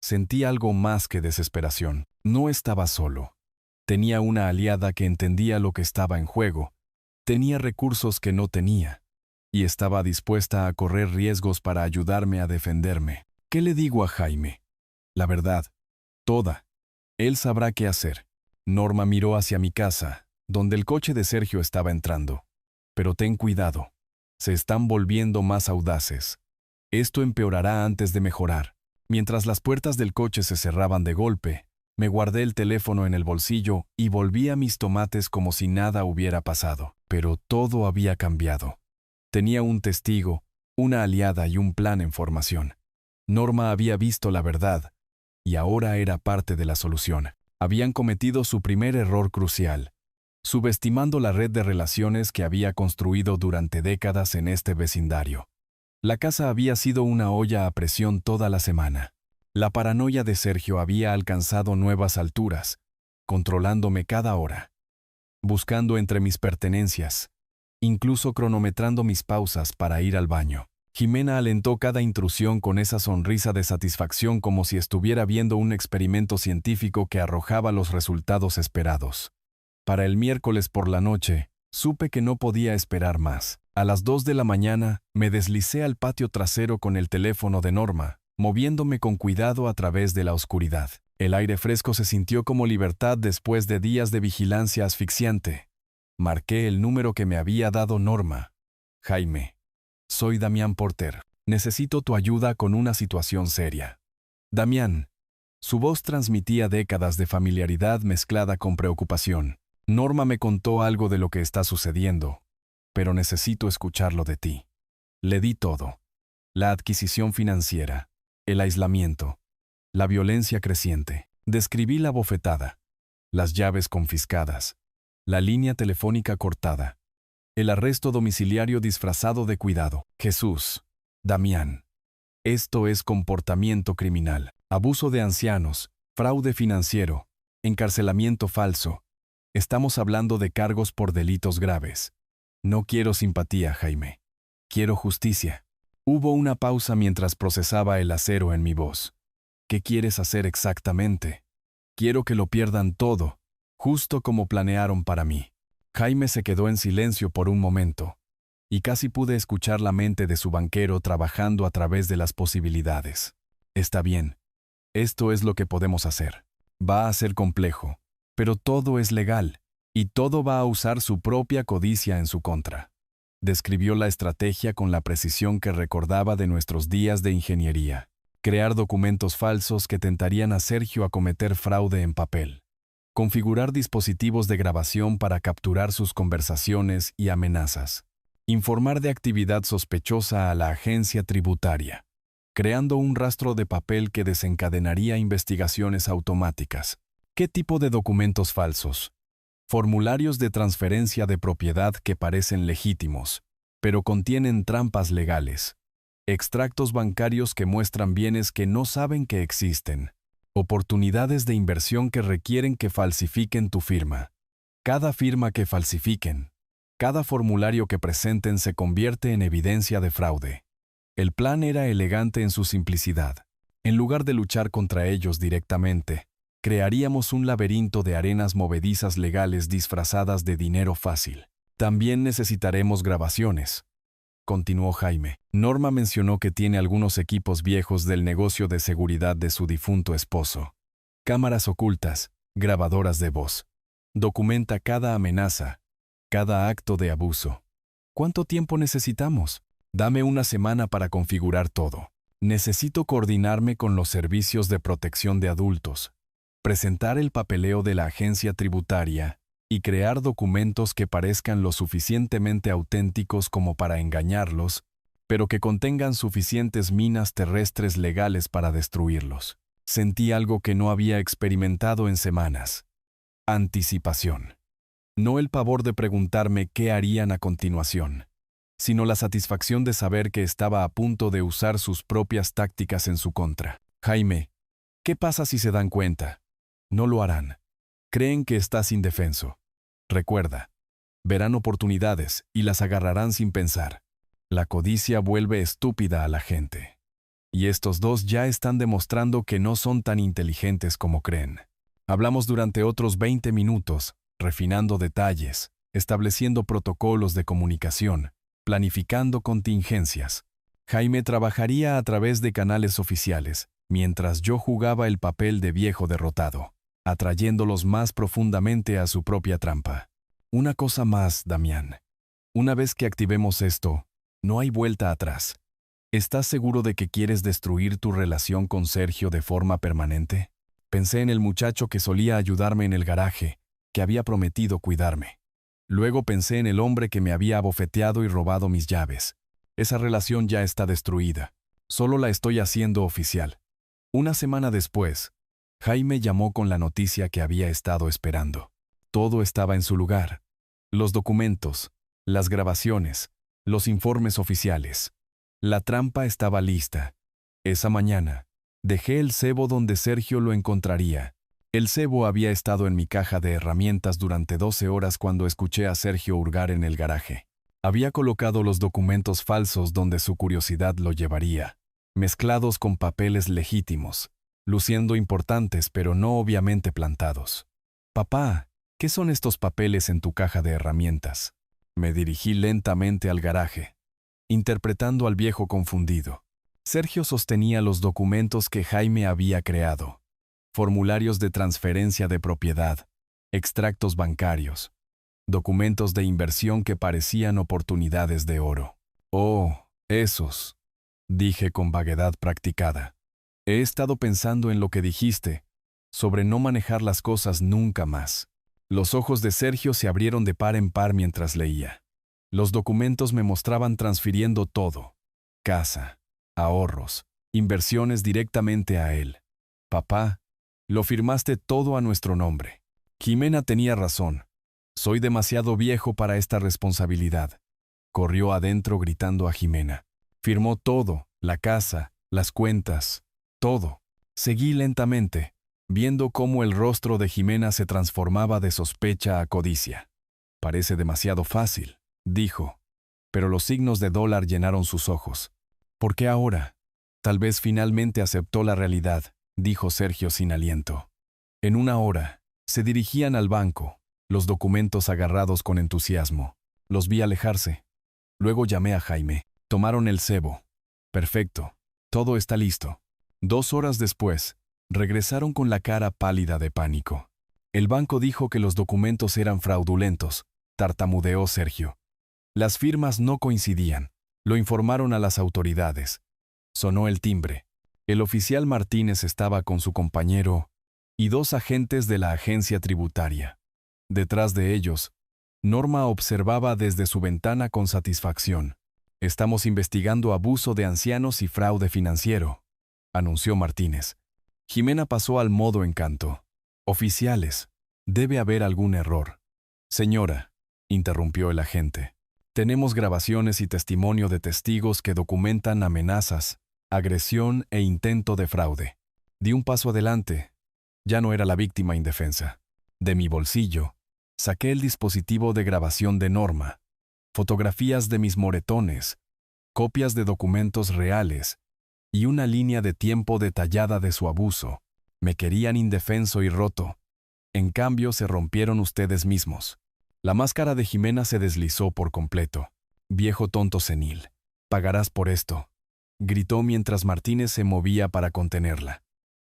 sentí algo más que desesperación. No estaba solo. Tenía una aliada que entendía lo que estaba en juego. Tenía recursos que no tenía. Y estaba dispuesta a correr riesgos para ayudarme a defenderme. ¿Qué le digo a Jaime? La verdad. Toda. Él sabrá qué hacer. Norma miró hacia mi casa, donde el coche de Sergio estaba entrando. Pero ten cuidado. Se están volviendo más audaces. Esto empeorará antes de mejorar. Mientras las puertas del coche se cerraban de golpe, me guardé el teléfono en el bolsillo y volví a mis tomates como si nada hubiera pasado. Pero todo había cambiado. Tenía un testigo, una aliada y un plan en formación. Norma había visto la verdad, y ahora era parte de la solución. Habían cometido su primer error crucial, subestimando la red de relaciones que había construido durante décadas en este vecindario. La casa había sido una olla a presión toda la semana. La paranoia de Sergio había alcanzado nuevas alturas, controlándome cada hora, buscando entre mis pertenencias, incluso cronometrando mis pausas para ir al baño. Jimena alentó cada intrusión con esa sonrisa de satisfacción como si estuviera viendo un experimento científico que arrojaba los resultados esperados. Para el miércoles por la noche, supe que no podía esperar más. A las 2 de la mañana, me deslicé al patio trasero con el teléfono de Norma, moviéndome con cuidado a través de la oscuridad. El aire fresco se sintió como libertad después de días de vigilancia asfixiante. Marqué el número que me había dado Norma. Jaime. Soy Damián Porter. Necesito tu ayuda con una situación seria. Damián. Su voz transmitía décadas de familiaridad mezclada con preocupación. Norma me contó algo de lo que está sucediendo, pero necesito escucharlo de ti. Le di todo. La adquisición financiera, el aislamiento, la violencia creciente. Describí la bofetada, las llaves confiscadas, la línea telefónica cortada, el arresto domiciliario disfrazado de cuidado. Jesús. Damián. Esto es comportamiento criminal, abuso de ancianos, fraude financiero, encarcelamiento falso. Estamos hablando de cargos por delitos graves. No quiero simpatía, Jaime. Quiero justicia. Hubo una pausa mientras procesaba el acero en mi voz. ¿Qué quieres hacer exactamente? Quiero que lo pierdan todo, justo como planearon para mí. Jaime se quedó en silencio por un momento, y casi pude escuchar la mente de su banquero trabajando a través de las posibilidades. Está bien. Esto es lo que podemos hacer. Va a ser complejo, pero todo es legal, y todo va a usar su propia codicia en su contra. Describió la estrategia con la precisión que recordaba de nuestros días de ingeniería. Crear documentos falsos que tentarían a Sergio a cometer fraude en papel. Configurar dispositivos de grabación para capturar sus conversaciones y amenazas. Informar de actividad sospechosa a la agencia tributaria. Creando un rastro de papel que desencadenaría investigaciones automáticas. ¿Qué tipo de documentos falsos? Formularios de transferencia de propiedad que parecen legítimos, pero contienen trampas legales. Extractos bancarios que muestran bienes que no saben que existen. Oportunidades de inversión que requieren que falsifiquen tu firma. Cada firma que falsifiquen, cada formulario que presenten se convierte en evidencia de fraude. El plan era elegante en su simplicidad. En lugar de luchar contra ellos directamente, crearíamos un laberinto de arenas movedizas legales disfrazadas de dinero fácil. También necesitaremos grabaciones, continuó Jaime. Norma mencionó que tiene algunos equipos viejos del negocio de seguridad de su difunto esposo. Cámaras ocultas, grabadoras de voz. Documenta cada amenaza, cada acto de abuso. ¿Cuánto tiempo necesitamos? Dame una semana para configurar todo. Necesito coordinarme con los servicios de protección de adultos, presentar el papeleo de la agencia tributaria y crear documentos que parezcan lo suficientemente auténticos como para engañarlos, pero que contengan suficientes minas terrestres legales para destruirlos. Sentí algo que no había experimentado en semanas. Anticipación. No el pavor de preguntarme qué harían a continuación, sino la satisfacción de saber que estaba a punto de usar sus propias tácticas en su contra. Jaime, ¿qué pasa si se dan cuenta? No lo harán. Creen que estás indefenso. Recuerda, verán oportunidades y las agarrarán sin pensar. La codicia vuelve estúpida a la gente. Y estos dos ya están demostrando que no son tan inteligentes como creen. Hablamos durante otros 20 minutos, refinando detalles, estableciendo protocolos de comunicación, planificando contingencias. Jaime trabajaría a través de canales oficiales, mientras yo jugaba el papel de viejo derrotado, atrayéndolos más profundamente a su propia trampa. Una cosa más, Damián. Una vez que activemos esto, no hay vuelta atrás. ¿Estás seguro de que quieres destruir tu relación con Sergio de forma permanente? Pensé en el muchacho que solía ayudarme en el garaje, que había prometido cuidarme. Luego pensé en el hombre que me había abofeteado y robado mis llaves. Esa relación ya está destruida. Solo la estoy haciendo oficial. Una semana después, Jaime llamó con la noticia que había estado esperando. Todo estaba en su lugar. Los documentos, las grabaciones, los informes oficiales. La trampa estaba lista. Esa mañana, dejé el cebo donde Sergio lo encontraría. El cebo había estado en mi caja de herramientas durante 12 horas cuando escuché a Sergio hurgar en el garaje. Había colocado los documentos falsos donde su curiosidad lo llevaría, mezclados con papeles legítimos, luciendo importantes pero no obviamente plantados. «Papá, ¿qué son estos papeles en tu caja de herramientas?». Me dirigí lentamente al garaje, interpretando al viejo confundido. Sergio sostenía los documentos que Jaime había creado: formularios de transferencia de propiedad, extractos bancarios, documentos de inversión que parecían oportunidades de oro. «Oh, esos», dije con vaguedad practicada. «He estado pensando en lo que dijiste, sobre no manejar las cosas nunca más». Los ojos de Sergio se abrieron de par en par mientras leía. Los documentos me mostraban transfiriendo todo: casa, ahorros, inversiones directamente a él. «Papá, lo firmaste todo a nuestro nombre». Jimena tenía razón. Soy demasiado viejo para esta responsabilidad. Corrió adentro gritando a Jimena. Firmó todo: la casa, las cuentas, todo. Seguí lentamente, viendo cómo el rostro de Jimena se transformaba de sospecha a codicia. «Parece demasiado fácil», dijo, pero los signos de dólar llenaron sus ojos. «¿Por qué ahora?». «Tal vez finalmente aceptó la realidad», dijo Sergio sin aliento. En una hora, se dirigían al banco, los documentos agarrados con entusiasmo. Los vi alejarse. Luego llamé a Jaime. Tomaron el cebo. «Perfecto. Todo está listo». 2 horas después, regresaron con la cara pálida de pánico. «El banco dijo que los documentos eran fraudulentos», tartamudeó Sergio. «Las firmas no coincidían. Lo informaron a las autoridades». Sonó el timbre. El oficial Martínez estaba con su compañero y 2 agentes de la agencia tributaria. Detrás de ellos, Norma observaba desde su ventana con satisfacción. «Estamos investigando abuso de ancianos y fraude financiero», anunció Martínez. Jimena pasó al modo encanto. «Oficiales, debe haber algún error». «Señora», interrumpió el agente, «tenemos grabaciones y testimonio de testigos que documentan amenazas, agresión e intento de fraude». Di un paso adelante. Ya no era la víctima indefensa. De mi bolsillo, saqué el dispositivo de grabación de Norma, fotografías de mis moretones, copias de documentos reales y una línea de tiempo detallada de su abuso. Me querían indefenso y roto. En cambio, se rompieron ustedes mismos. La máscara de Jimena se deslizó por completo. «Viejo tonto senil, pagarás por esto», gritó mientras Martínez se movía para contenerla.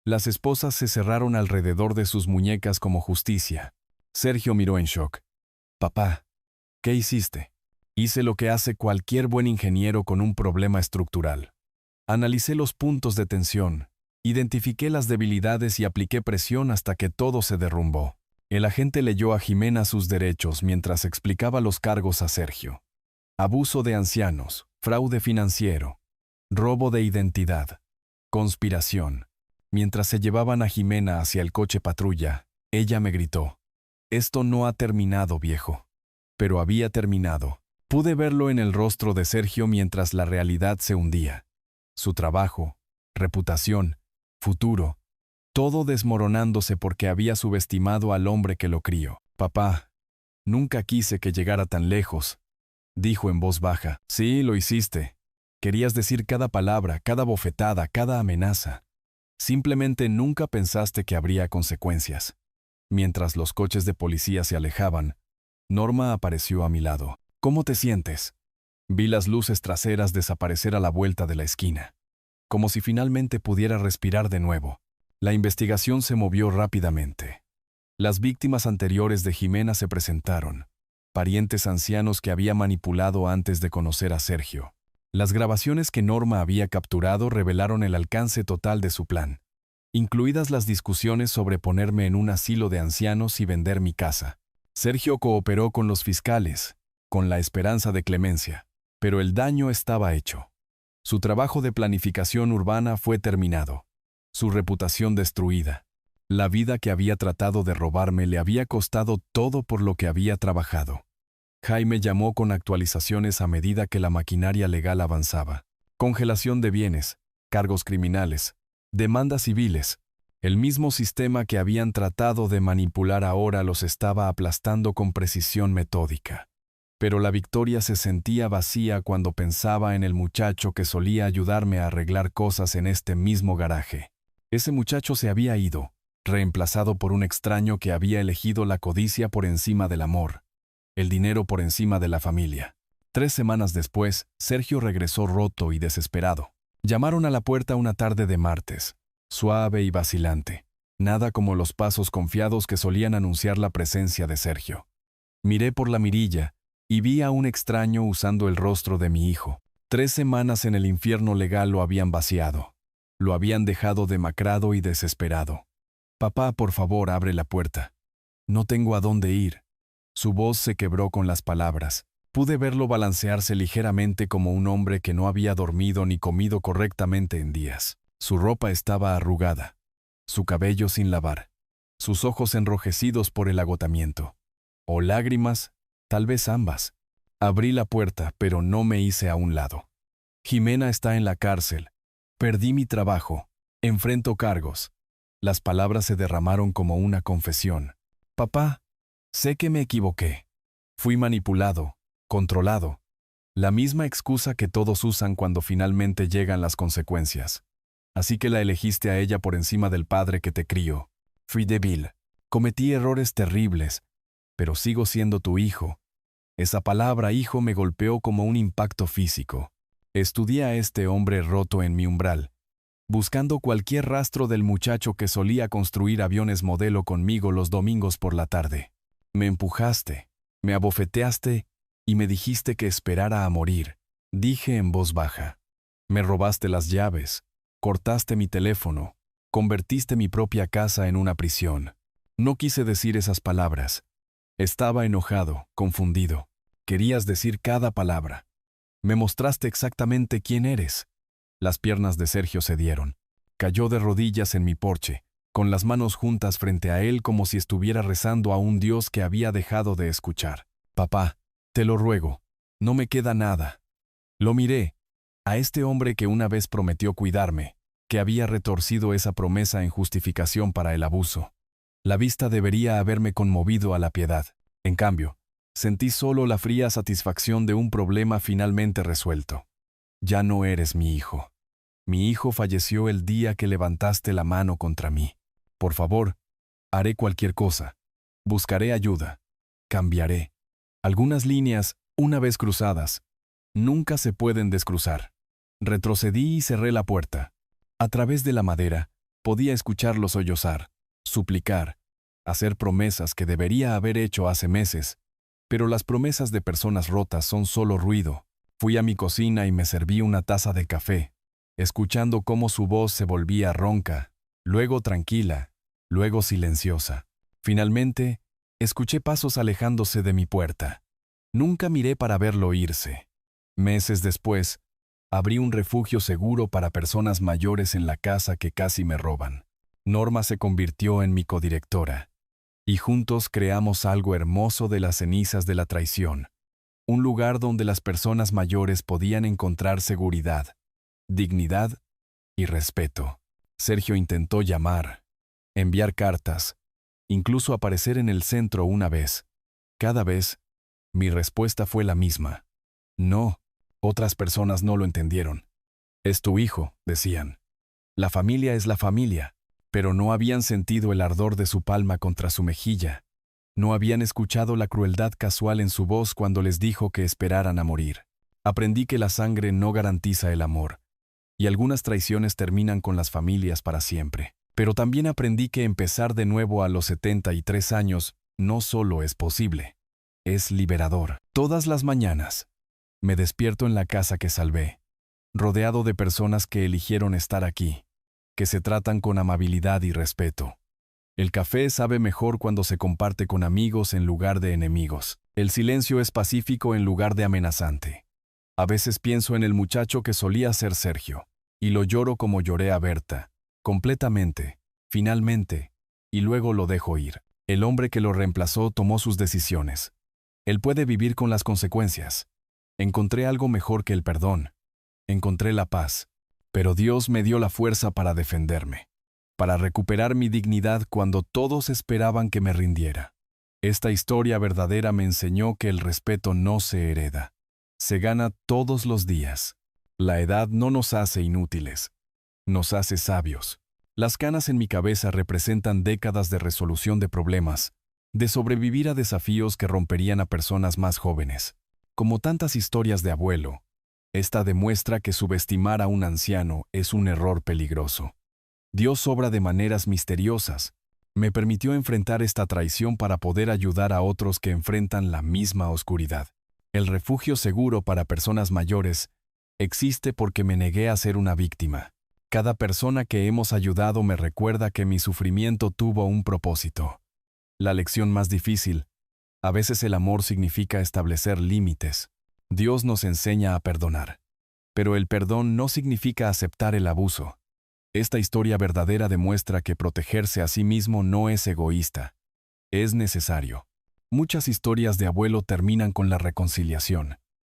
Las esposas se cerraron alrededor de sus muñecas como justicia. Sergio miró en shock. «Papá, ¿qué hiciste?». «Hice lo que hace cualquier buen ingeniero con un problema estructural. Analicé los puntos de tensión, identifiqué las debilidades y apliqué presión hasta que todo se derrumbó». El agente leyó a Jimena sus derechos mientras explicaba los cargos a Sergio. Abuso de ancianos, fraude financiero, robo de identidad, conspiración. Mientras se llevaban a Jimena hacia el coche patrulla, ella me gritó: «Esto no ha terminado, viejo». Pero había terminado. Pude verlo en el rostro de Sergio mientras la realidad se hundía. Su trabajo, reputación, futuro, todo desmoronándose porque había subestimado al hombre que lo crió. «Papá, nunca quise que llegara tan lejos», dijo en voz baja. «Sí, lo hiciste. Querías decir cada palabra, cada bofetada, cada amenaza. Simplemente nunca pensaste que habría consecuencias». Mientras los coches de policía se alejaban, Norma apareció a mi lado. «¿Cómo te sientes?». Vi las luces traseras desaparecer a la vuelta de la esquina, como si finalmente pudiera respirar de nuevo. La investigación se movió rápidamente. Las víctimas anteriores de Jimena se presentaron, parientes ancianos que había manipulado antes de conocer a Sergio. Las grabaciones que Norma había capturado revelaron el alcance total de su plan, incluidas las discusiones sobre ponerme en un asilo de ancianos y vender mi casa. Sergio cooperó con los fiscales, con la esperanza de clemencia, pero el daño estaba hecho. Su trabajo de planificación urbana fue terminado, su reputación destruida. La vida que había tratado de robarme le había costado todo por lo que había trabajado. Jaime llamó con actualizaciones a medida que la maquinaria legal avanzaba. Congelación de bienes, cargos criminales, demandas civiles. El mismo sistema que habían tratado de manipular ahora los estaba aplastando con precisión metódica. Pero la victoria se sentía vacía cuando pensaba en el muchacho que solía ayudarme a arreglar cosas en este mismo garaje. Ese muchacho se había ido, reemplazado por un extraño que había elegido la codicia por encima del amor, el dinero por encima de la familia. 3 semanas después, Sergio regresó roto y desesperado. Llamaron a la puerta una tarde de martes, suave y vacilante. Nada como los pasos confiados que solían anunciar la presencia de Sergio. Miré por la mirilla y vi a un extraño usando el rostro de mi hijo. 3 semanas en el infierno legal lo habían vaciado. Lo habían dejado demacrado y desesperado. «Papá, por favor, abre la puerta. No tengo a dónde ir». Su voz se quebró con las palabras. Pude verlo balancearse ligeramente como un hombre que no había dormido ni comido correctamente en días. Su ropa estaba arrugada, su cabello sin lavar, sus ojos enrojecidos por el agotamiento. O lágrimas, tal vez ambas. Abrí la puerta, pero no me hice a un lado. «Jimena está en la cárcel. Perdí mi trabajo. Enfrento cargos». Las palabras se derramaron como una confesión. «Papá, sé que me equivoqué. Fui manipulado, controlado. La misma excusa que todos usan cuando finalmente llegan las consecuencias. Así que la elegiste a ella por encima del padre que te crió. Fui débil. Cometí errores terribles, pero sigo siendo tu hijo». Esa palabra hijo me golpeó como un impacto físico. Estudié a este hombre roto en mi umbral, buscando cualquier rastro del muchacho que solía construir aviones modelo conmigo los domingos por la tarde. Me empujaste, me abofeteaste y me dijiste que esperara a morir. Dije en voz baja. Me robaste las llaves, cortaste mi teléfono, convertiste mi propia casa en una prisión. No quise decir esas palabras. Estaba enojado, confundido. Querías decir cada palabra. Me mostraste exactamente quién eres. Las piernas de Sergio cedieron. Cayó de rodillas en mi porche, con las manos juntas frente a él como si estuviera rezando a un Dios que había dejado de escuchar. «Papá, te lo ruego, no me queda nada». Lo miré, a este hombre que una vez prometió cuidarme, que había retorcido esa promesa en justificación para el abuso. La vista debería haberme conmovido a la piedad. En cambio, sentí solo la fría satisfacción de un problema finalmente resuelto. «Ya no eres mi hijo. Mi hijo falleció el día que levantaste la mano contra mí. Por favor, haré cualquier cosa. Buscaré ayuda. Cambiaré». Algunas líneas, una vez cruzadas, nunca se pueden descruzar. Retrocedí y cerré la puerta. A través de la madera, podía escucharlo sollozar, suplicar, hacer promesas que debería haber hecho hace meses, pero las promesas de personas rotas son solo ruido. Fui a mi cocina y me serví una taza de café, escuchando cómo su voz se volvía ronca, luego tranquila, luego silenciosa. Finalmente, escuché pasos alejándose de mi puerta. Nunca miré para verlo irse. Meses después, abrí un refugio seguro para personas mayores en la casa que casi me roban. Norma se convirtió en mi codirectora, y juntos creamos algo hermoso de las cenizas de la traición. Un lugar donde las personas mayores podían encontrar seguridad, dignidad y respeto. Sergio intentó llamar, enviar cartas, incluso aparecer en el centro una vez. Cada vez, mi respuesta fue la misma. No, otras personas no lo entendieron. «Es tu hijo», decían. «La familia es la familia», pero no habían sentido el ardor de su palma contra su mejilla. No habían escuchado la crueldad casual en su voz cuando les dijo que esperaran a morir. Aprendí que la sangre no garantiza el amor, y algunas traiciones terminan con las familias para siempre. Pero también aprendí que empezar de nuevo a los 73 años no solo es posible, es liberador. Todas las mañanas, me despierto en la casa que salvé, rodeado de personas que eligieron estar aquí, que se tratan con amabilidad y respeto. El café sabe mejor cuando se comparte con amigos en lugar de enemigos. El silencio es pacífico en lugar de amenazante. A veces pienso en el muchacho que solía ser Sergio, y lo lloro como lloré a Berta, completamente, finalmente, y luego lo dejo ir. El hombre que lo reemplazó tomó sus decisiones. Él puede vivir con las consecuencias. Encontré algo mejor que el perdón. Encontré la paz. Pero Dios me dio la fuerza para defenderme, para recuperar mi dignidad cuando todos esperaban que me rindiera. Esta historia verdadera me enseñó que el respeto no se hereda. Se gana todos los días. La edad no nos hace inútiles, nos hace sabios. Las canas en mi cabeza representan décadas de resolución de problemas, de sobrevivir a desafíos que romperían a personas más jóvenes. Como tantas historias de abuelo, esta demuestra que subestimar a un anciano es un error peligroso. Dios obra de maneras misteriosas. Me permitió enfrentar esta traición para poder ayudar a otros que enfrentan la misma oscuridad. El refugio seguro para personas mayores existe porque me negué a ser una víctima. Cada persona que hemos ayudado me recuerda que mi sufrimiento tuvo un propósito. La lección más difícil: a veces el amor significa establecer límites. Dios nos enseña a perdonar. Pero el perdón no significa aceptar el abuso. Esta historia verdadera demuestra que protegerse a sí mismo no es egoísta. Es necesario. Muchas historias de abuelo terminan con la reconciliación,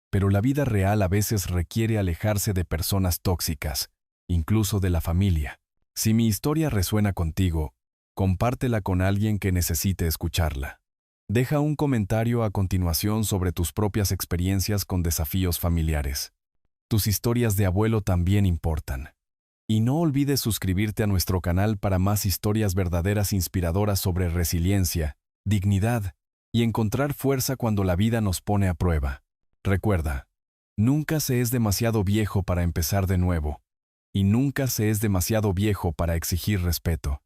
pero la vida real a veces requiere alejarse de personas tóxicas, incluso de la familia. Si mi historia resuena contigo, compártela con alguien que necesite escucharla. Deja un comentario a continuación sobre tus propias experiencias con desafíos familiares. Tus historias de abuelo también importan. Y no olvides suscribirte a nuestro canal para más historias verdaderas inspiradoras sobre resiliencia, dignidad y encontrar fuerza cuando la vida nos pone a prueba. Recuerda, nunca se es demasiado viejo para empezar de nuevo, y nunca se es demasiado viejo para exigir respeto.